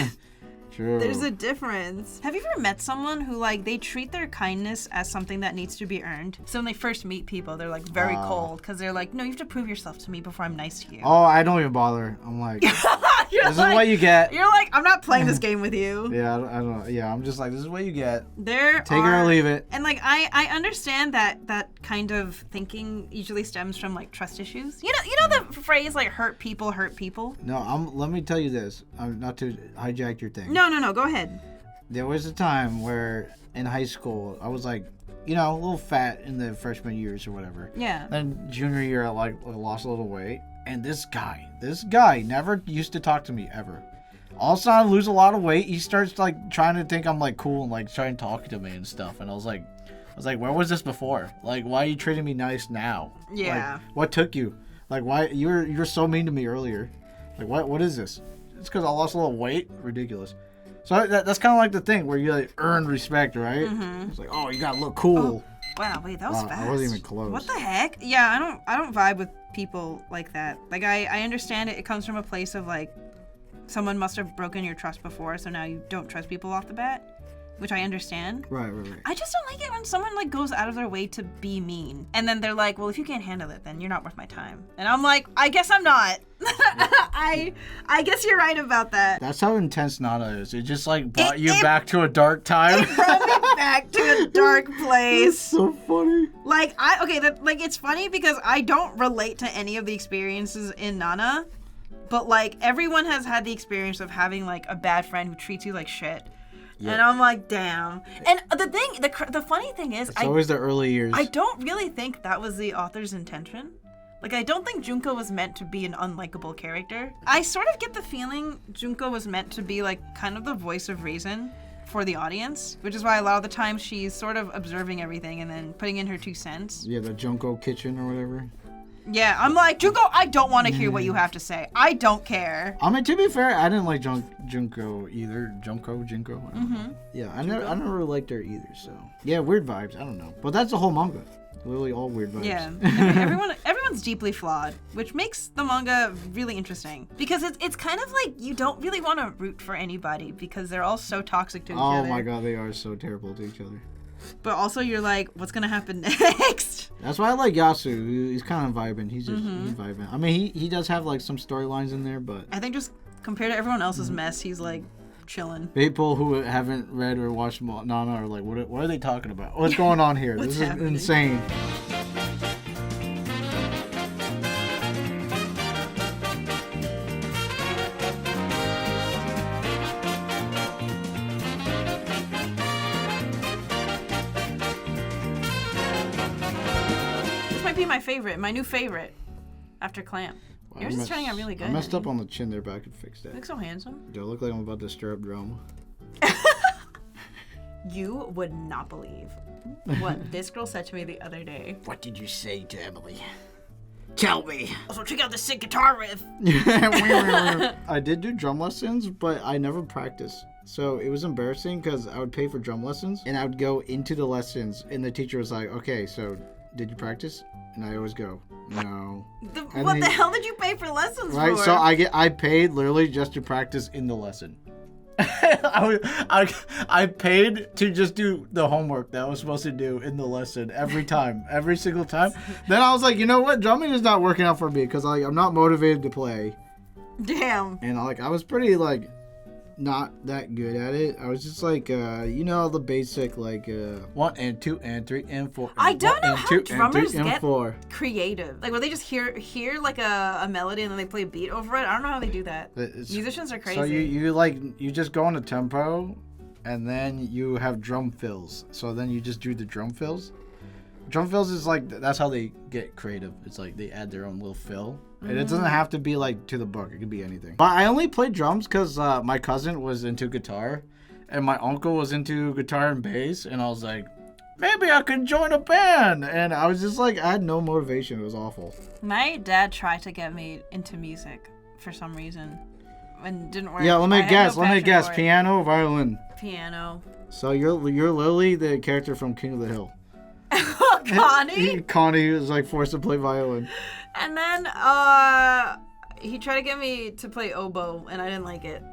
True. There's a difference. Have you ever met someone who, like, they treat their kindness as something that needs to be earned? So when they first meet people, they're, like, very cold because they're like, no, you have to prove yourself to me before I'm nice to you. Oh, I don't even bother. I'm like, this is what you get. You're like, I'm not playing this game with you. Yeah, I don't. Yeah, I'm just like, this is what you get. Take it or leave it. And, like, I understand that kind of thinking usually stems from, like, trust issues. You know the phrase, like, hurt people hurt people? No, let me tell you this. Not to hijack your thing. No, go ahead. There was a time where in high school I was like, you know, a little fat in the freshman years or whatever. Yeah. Then junior year I lost a little weight, and this guy never used to talk to me ever. All of a sudden I lose a lot of weight. He starts like trying to think I'm like cool and like trying to talk to me and stuff. And I was like, where was this before? Like, why are you treating me nice now? Yeah. Like, what took you? Like, why you're so mean to me earlier? Like, what is this? It's because I lost a little weight. Ridiculous. So that's kind of like the thing where you like earn respect, right? Mm-hmm. It's like, oh, you gotta look cool. Oh, wow, wait, that was fast. I wasn't even close. What the heck? Yeah, I don't vibe with people like that. Like I understand it. It comes from a place of like, someone must have broken your trust before, so now you don't trust people off the bat. Which I understand. Right. I just don't like it when someone like goes out of their way to be mean. And then they're like, well, if you can't handle it, then you're not worth my time. And I'm like, I guess I'm not. I guess you're right about that. That's how intense Nana is. It just like brought you back to a dark time. It brought me back to a dark place. That's so funny. Like, it's funny because I don't relate to any of the experiences in Nana. But like, everyone has had the experience of having like a bad friend who treats you like shit. Yep. And I'm like, damn. And the funny thing is, it's always the early years. I don't really think that was the author's intention. Like, I don't think Junko was meant to be an unlikable character. I sort of get the feeling Junko was meant to be, like, kind of the voice of reason for the audience, which is why a lot of the time she's sort of observing everything and then putting in her 2 cents. Yeah, the Junko kitchen or whatever. Yeah, I'm like, Junko, I don't want to hear what you have to say. I don't care. I mean, to be fair, I didn't like Junko either. Junko? I don't know. Yeah, I never really liked her either, so. Yeah, weird vibes. I don't know. But that's the whole manga. Literally all weird vibes. Yeah. Everyone's deeply flawed, which makes the manga really interesting. Because it's kind of like you don't really want to root for anybody because they're all so toxic to each other. Oh my god, they are so terrible to each other. But also you're like, what's gonna happen next? That's why I like Yasu. He's kind of vibing. He's just he's vibing. I mean, he does have like some storylines in there, but I think just compared to everyone else's mess, he's like chilling. People who haven't read or watched Nana are like, what are they talking about? What's going on here? This is insane. My new favorite after Clamp. Wow, Yours is turning out really good. I messed up on the chin there, but I could fix that. You look so handsome. Do I look like I'm about to stir up drama? You would not believe what this girl said to me the other day. What did you say to Emily? Tell me. Also, check out the sick guitar riff. I did do drum lessons, but I never practiced. So it was embarrassing because I would pay for drum lessons and I would go into the lessons and the teacher was like, okay, so did you practice? And I always go, no. What the hell did you pay for lessons right, for? So I paid literally just to practice in the lesson. I paid to just do the homework that I was supposed to do in the lesson every time, every single time. Then I was like, you know what? Drumming is not working out for me because I'm not motivated to play. Damn. And I was pretty not that good at it. I was just like, the basic 1 and 2 and 3 and 4. I don't know how drummers get creative. Like, where they just hear like a melody and then they play a beat over it. I don't know how they do that. Musicians are crazy. So you just go on a tempo, and then you have drum fills. So then you just do the drum fills. Drum fills is that's how they get creative. It's like they add their own little fill. And it doesn't have to be to the book. It could be anything. But I only played drums because my cousin was into guitar. And my uncle was into guitar and bass. And I was like, maybe I could join a band. And I was just I had no motivation. It was awful. My dad tried to get me into music for some reason. And didn't work. Yeah, let me guess. Piano or violin? Piano. So you're Lily, the character from King of the Hill. Connie? Connie was forced to play violin. And then he tried to get me to play oboe, and I didn't like it.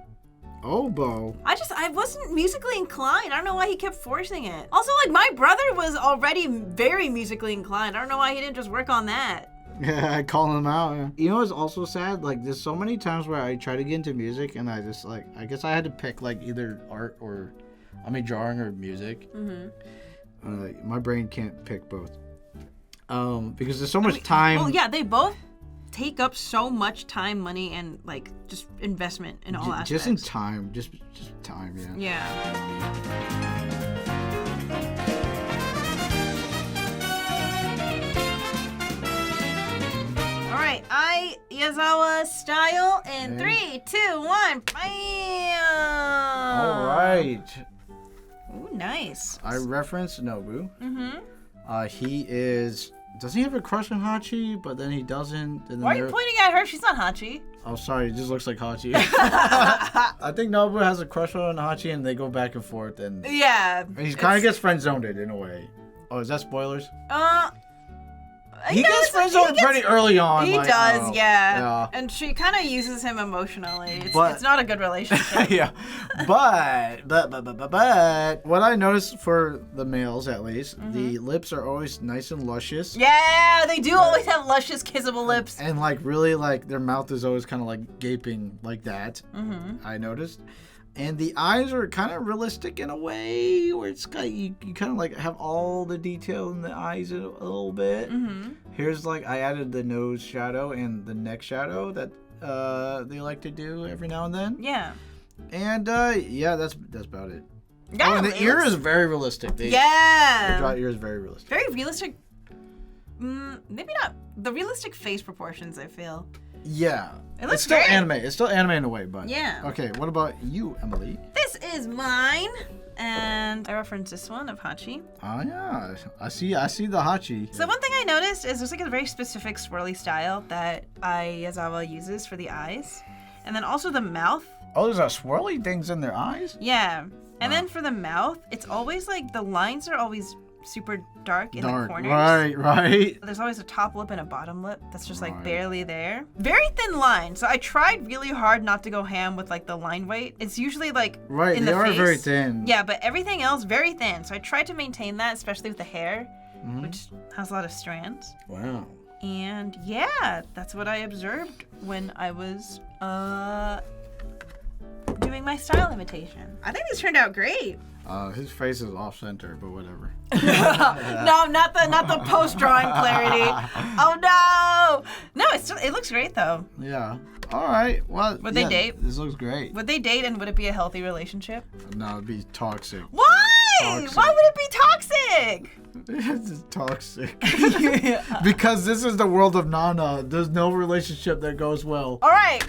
Oboe. I wasn't musically inclined. I don't know why he kept forcing it. Also, like, my brother was already very musically inclined. I don't know why he didn't just work on that. Yeah, I call him out. Yeah. You know what's also sad? Like, there's so many times where I try to get into music and I just, like, I guess I had to pick, like, either art or, drawing or music. My brain can't pick both. Because there's so much time. Well, yeah, they both take up so much time, money, and, like, just investment in all aspects. Just in time. Just time, yeah. Yeah. Alright, Yazawa style in 3, 2, 1, bam! Alright. Ooh, nice. I referenced Nobu. He is... Does he have a crush on Hachi? But then he doesn't. And then Why are you pointing at her? She's not Hachi. Oh, sorry. It just looks like Hachi. I think Nobu has a crush on Hachi, and they go back and forth. And yeah. He kind of gets friend-zoned in a way. Oh, is that spoilers? He gets friend-zoned pretty early on. He does, yeah. Yeah. And she kind of uses him emotionally. But- it's not a good relationship. Yeah. But what I noticed for the males, at least, the lips are always nice and luscious. Yeah, they do always have luscious, kissable lips. And, like, really, like, their mouth is always kind of, like, gaping like that. I noticed. And the eyes are kind of realistic in a way, where it's kind of, you kind of like have all the detail in the eyes a little bit. Here's like I added the nose shadow and the neck shadow that they like to do every now and then. Yeah. And yeah, that's about it. Yeah, and the ear is very realistic. The dry ear is very realistic. Very realistic. Maybe not the realistic face proportions, I feel. Yeah. It's still great. anime. It's still anime in a way, but yeah. Okay, what about you, Emily? This is mine, and I referenced this one of Hachi. Oh yeah, I see the Hachi. So one thing I noticed is there's like a very specific swirly style that Yazawa uses for the eyes, and then also the mouth. Oh, there's a swirly things in their eyes? Yeah, and then for the mouth, it's always like the lines are always super dark in the corners. Right. There's always a top lip and a bottom lip that's just like barely there. Very thin line. So I tried really hard not to go ham with like the line weight. It's usually like in the face. They are very thin. Yeah, but everything else very thin. So I tried to maintain that, especially with the hair, which has a lot of strands. Wow. And yeah, that's what I observed when I was doing my style imitation. I think this turned out great. His face is off center, but whatever. No, not the post drawing clarity. Oh no! No, it looks great though. Yeah. All right. Well, would they date? This looks great. Would they date, and would it be a healthy relationship? No, it'd be toxic. Why? Toxic. Why would it be toxic? It's toxic. Because this is the world of Nana. There's no relationship that goes well. All right,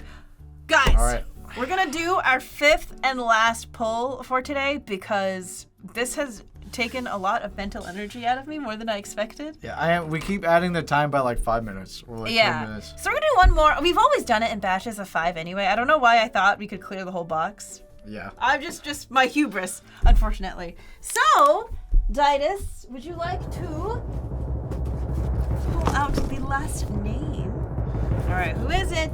guys. All right. We're gonna do our 5th and last pull for today because this has taken a lot of mental energy out of me, more than I expected. Yeah, we keep adding the time by like 5 minutes or like 10 minutes. So we're gonna do one more. We've always done it in batches of 5 anyway. I don't know why I thought we could clear the whole box. Yeah. I'm just my hubris, unfortunately. So, Daidus, would you like to pull out the last name? All right, who is it?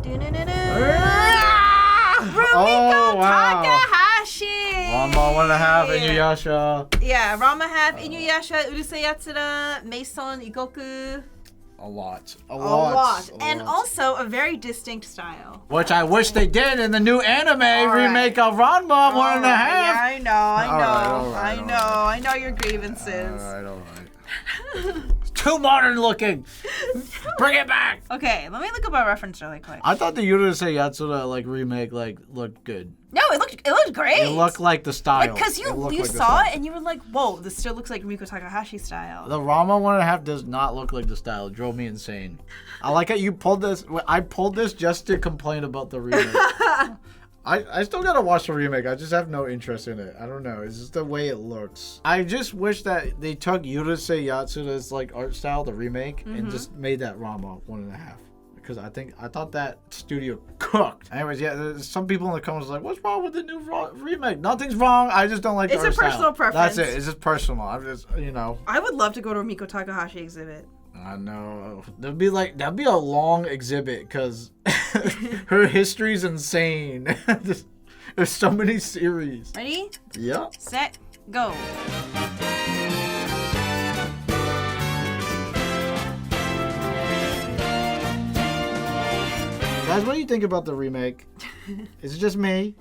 Rumiko Takahashi! Rama 1.5 Inuyasha. Yeah, Rama half Inuyasha, Urusei Yatsura, Mason Ikoku. A lot. And also a very distinct style. Which I wish they did in the new anime remake of Ranma 1.5. Yeah, I know. All I know your grievances. All right. Too modern looking. Bring it back. Okay, let me look up our reference really quick. I thought the Urusei Yatsura remake looked good. No, it looked great. It looked like the style. Because you saw it and you were like, whoa, this still looks like Rumiko Takahashi style. The Rama 1.5 does not look like the style. It drove me insane. I like it. You pulled this. I pulled this just to complain about the remake. I still gotta watch the remake. I just have no interest in it. I don't know. It's just the way it looks. I just wish that they took Urusei Yatsura's art style, the remake, and just made that Rama 1.5. Because I thought that studio cooked. Anyways, yeah, there's some people in the comments like, what's wrong with the new remake? Nothing's wrong. I just don't like the art style. It's a personal preference. That's it. It's just personal. I'm just, I would love to go to a Rumiko Takahashi exhibit. I know. That'd be a long exhibit because her history's insane. There's so many series. Ready? Yeah. Set, go. Guys, what do you think about the remake? Is it just me?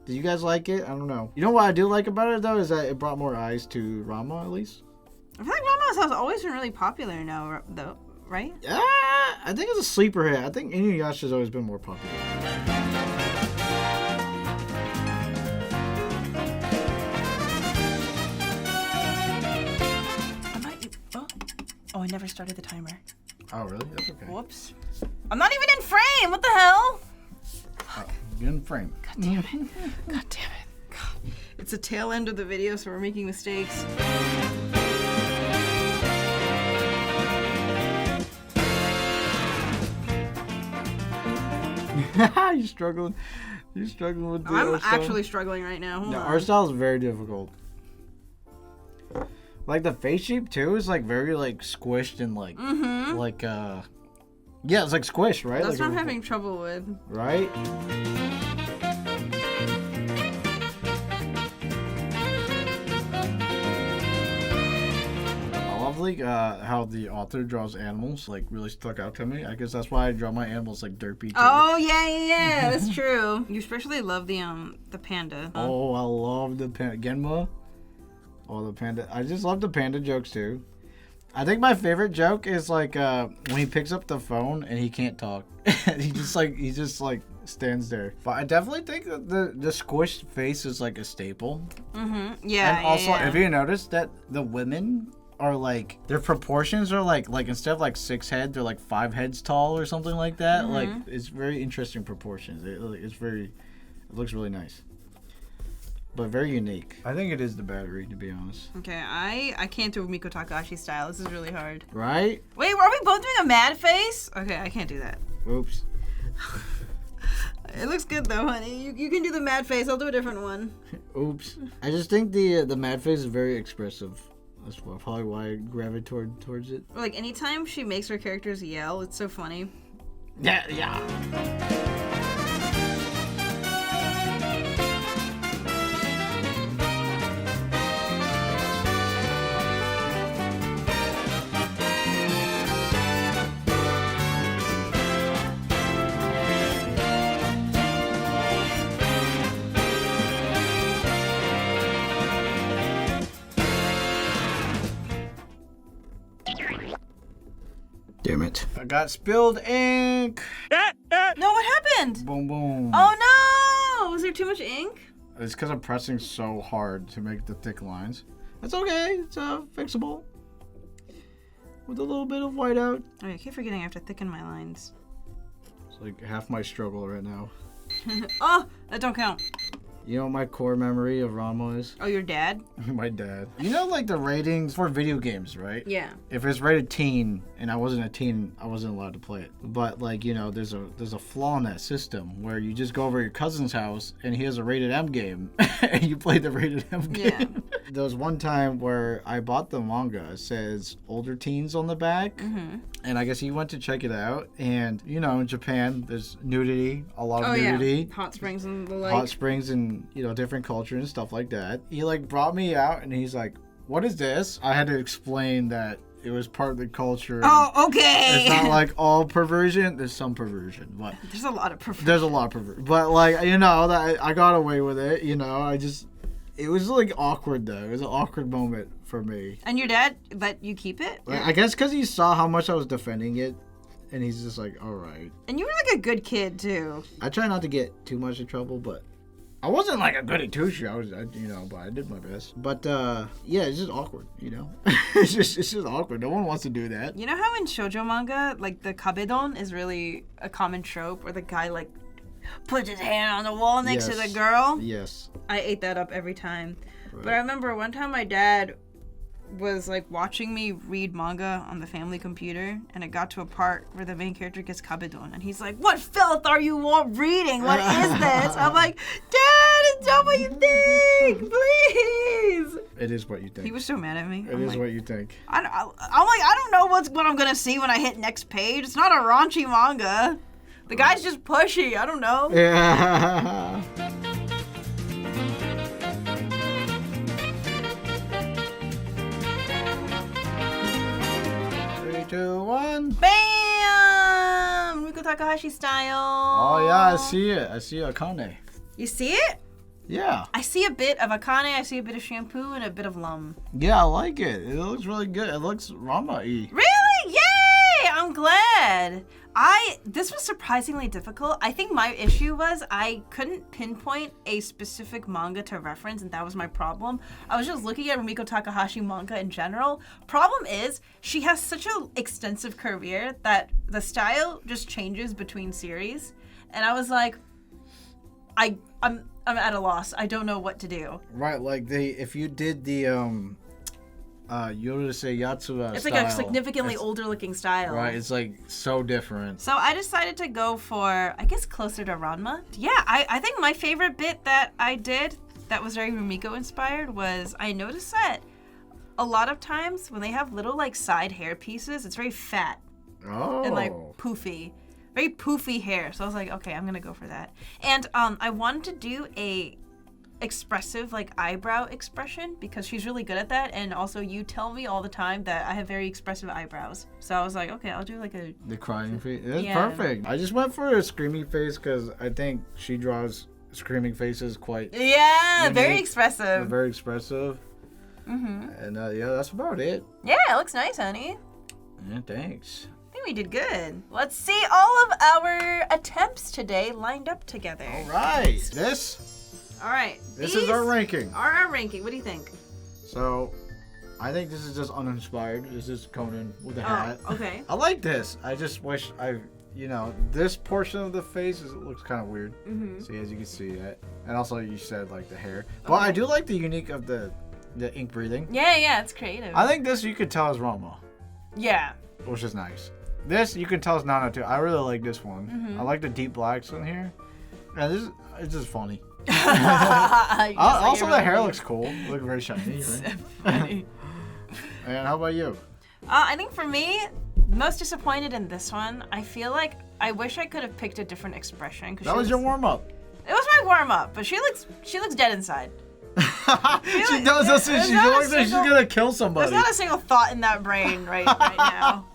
Do you guys like it? I don't know. You know what I do like about it, though, is that it brought more eyes to Rama, at least. I feel like Rama has always been really popular now, though, right? Yeah, I think it's a sleeper hit. I think Inuyasha's always been more popular. Oh, I never started the timer. Oh, really? That's okay. Whoops. I'm not even in frame. What the hell? Oh, get in frame. God damn it. God damn it. God. It's the tail end of the video, so we're making mistakes. You're struggling. You're struggling with the I'm art style. actually struggling right now. Hold The on. art style is very difficult. Like the face shape too is like very like squished and like yeah, it's like squished, right? That's like what I'm having trouble with. Right? I love like how the author draws animals like really stuck out to me. I guess that's why I draw my animals like derpy too. Oh yeah, that's true. You especially love the panda. Oh, I love the panda. Genma. Oh, the panda. I just love the panda jokes too. I think my favorite joke is like when he picks up the phone and he can't talk. he just like stands there. But I definitely think that the squished face is like a staple. Mm-hmm. Yeah. And also, yeah. if you notice that the women are like their proportions are like instead of like 6 heads, they're like 5 heads tall or something like that. Mm-hmm. Like it's very interesting proportions. It looks really nice. But very unique. I think it is the battery, to be honest. Okay, I can't do Miko Takahashi style. This is really hard. Right? Wait, are we both doing a mad face? Okay, I can't do that. Oops. It looks good though, honey. You can do the mad face. I'll do a different one. Oops. I just think the mad face is very expressive. That's probably why I gravitate towards it. Like anytime she makes her characters yell, it's so funny. Yeah. Damn it. I got spilled ink. No, what happened? Boom, boom. Oh no! Was there too much ink? It's because I'm pressing so hard to make the thick lines. That's okay. It's fixable. With a little bit of whiteout. Oh, I keep forgetting I have to thicken my lines. It's like half my struggle right now. Oh, that don't count. You know what my core memory of Ranma is? Oh, your dad? My dad. You know, like the ratings for video games, right? Yeah. If it's rated teen and I wasn't a teen, I wasn't allowed to play it. But like, you know, there's a flaw in that system where you just go over to your cousin's house and he has a rated M game and you play the rated M game. Yeah. There was one time where I bought the manga. It says older teens on the back. Mm-hmm. And I guess he went to check it out. And, you know, in Japan, there's nudity, a lot of nudity. Yeah. Hot springs and the like. Hot springs and, you know, different culture and stuff like that. He, like, brought me out and he's like, what is this? I had to explain that it was part of the culture. Oh, okay. It's not like all perversion. There's some perversion, but There's a lot of perversion. there's a lot of perversion. But, like, you know, that I got away with it, you know. It was, like, awkward, though. It was an awkward moment for me. And your dad let you keep it? Like, I guess because he saw how much I was defending it, and he's just like, all right. And you were like a good kid, too. I try not to get too much in trouble, but I wasn't like a goody two-shoe. But I did my best. But, yeah, it's just awkward, you know? it's just awkward. No one wants to do that. You know how in shoujo manga, like, the kabedon is really a common trope where the guy, like, puts his hand on the wall next to the girl? Yes. I ate that up every time. Right. But I remember one time my dad was like watching me read manga on the family computer, and it got to a part where the main character gets kabedon, and he's like, "What filth are you reading? What is this?" I'm like, "Dad, it's not what you think, please." It is what you think. He was so mad at me. It is what you think. I'm like, I don't know what I'm gonna see when I hit next page. It's not a raunchy manga. The guy's just pushy. I don't know. Yeah. 2, 1. Bam! Riko Takahashi style. Oh, yeah, I see it. I see Akane. You see it? Yeah. I see a bit of Akane, I see a bit of shampoo, and a bit of Lum. Yeah, I like it. It looks really good. It looks Rama-y. Really? Yay! I'm glad. This was surprisingly difficult. I think my issue was I couldn't pinpoint a specific manga to reference, and that was my problem. I was just looking at Rumiko Takahashi manga in general. Problem is, she has such an extensive career that the style just changes between series. And I was like, I'm at a loss. I don't know what to do. Right, like if you did the Yorosei Yatsuba it's style, like a significantly older looking style. Right, it's like so different. So I decided to go for, I guess, closer to Ranma. Yeah, I think my favorite bit that I did that was very Rumiko inspired was I noticed that a lot of times when they have little like side hair pieces, it's very fat and like poofy. Very poofy hair. So I was like, okay, I'm going to go for that. And I wanted to do a expressive like eyebrow expression because she's really good at that, and also you tell me all the time that I have very expressive eyebrows, so I was like, okay, I'll do like the crying face. It's perfect. I just went for a screaming face because I think she draws screaming faces quite unique. Very expressive. Very expressive. And yeah, that's about it. Yeah, it looks nice, honey. Yeah, thanks. I think we did good. Let's see all of our attempts today lined up together. All right. All right. This is our ranking. Our ranking. What do you think? So, I think this is just uninspired. This is Conan with a hat. Okay. I like this. I just wish this portion of the face looks kind of weird. See, as you can see that. And also you said like the hair. But I do like the unique of the ink breathing. Yeah, it's creative. I think this you could tell is Rama. Yeah. Which is nice. This you can tell is Nana too. I really like this one. I like the deep blacks in here. And it's just funny. Also, the hair looks cool. Look very shiny. Right? Funny. And how about you? I think for me, most disappointed in this one. I feel like I wish I could have picked a different expression. That was your warm up. It was my warm up, but she looks dead inside. She does. She looks like she's gonna kill somebody. There's not a single thought in that brain right now.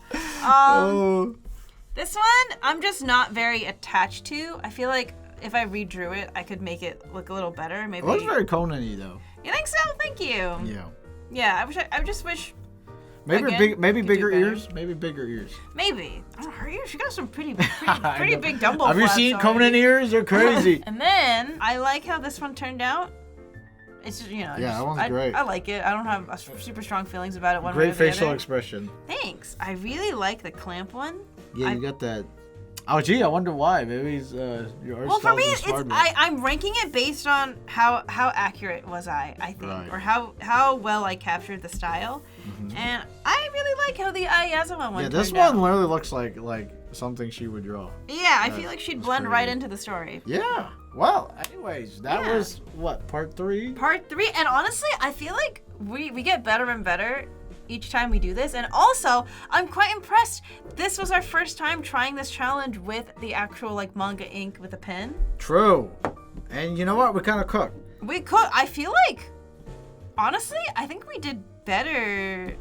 This one, I'm just not very attached to. I feel like if I redrew it, I could make it look a little better. Maybe. It looks very Conan-y though. You think so? Thank you. Yeah. Yeah, I just wish. Maybe bigger ears. Maybe bigger ears. Maybe. Oh, her ears. She got some pretty big Dumbo. Have you seen Conan ears? They're crazy. And then I like how this one turned out. It's just, that one's great. I like it. I don't have super strong feelings about it one way or Great the facial other. expression. Thanks. I really like the clamp one. Yeah, you got that. Oh, gee, I wonder why. Maybe it's your art. Well, for me, I'm ranking it based on how accurate was I think, right. or how well I captured the style, and I really like how the Ayazawa one. Yeah, this one literally looks like something she would draw. Yeah, I feel like she'd blend right into the story. Yeah. Well, anyways, that was what, part 3? Part 3, and honestly, I feel like we get better and better each time we do this, and also I'm quite impressed. This was our first time trying this challenge with the actual manga ink with a pen. True. And you know what? We kind of cooked. We cooked. I feel like, honestly, I think we did better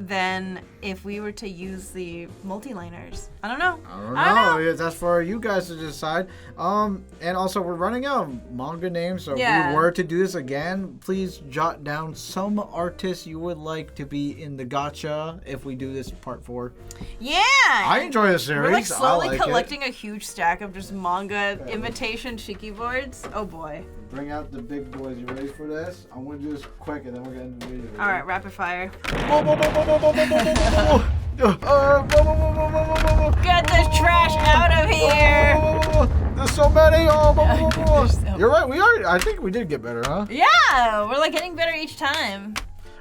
than if we were to use the multi-liners. I don't know. I don't know. That's for you guys to decide. And also we're running out of manga names, so if we were to do this again, please jot down some artists you would like to be in the gacha if we do this part 4. Yeah. I enjoy the series. We're slowly collecting a huge stack of just manga imitation shiki boards. Oh boy. Bring out the big boys. You ready for this? I'm going to do this quick and then we're going to end the video. All right, rapid fire. Get this trash out of here. There's so many. You're right. We are. I think we did get better, huh? Yeah, we're getting better each time.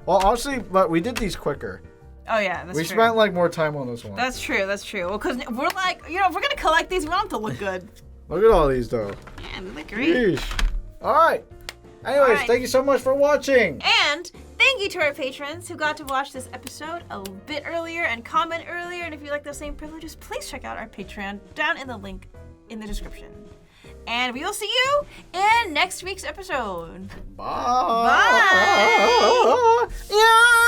Well, honestly, but we did these quicker. Oh yeah, that's true. We spent more time on this one. That's true. Well, because we're if we're gonna collect these, we don't have to look good. Look at all these though. Yeah, they look great. Yeesh. All right. Anyways, thank you so much for watching. And thank you to our patrons who got to watch this episode a bit earlier and comment earlier. And if you like those same privileges, please check out our Patreon down in the link in the description. And we will see you in next week's episode. Bye. Bye. Yeah.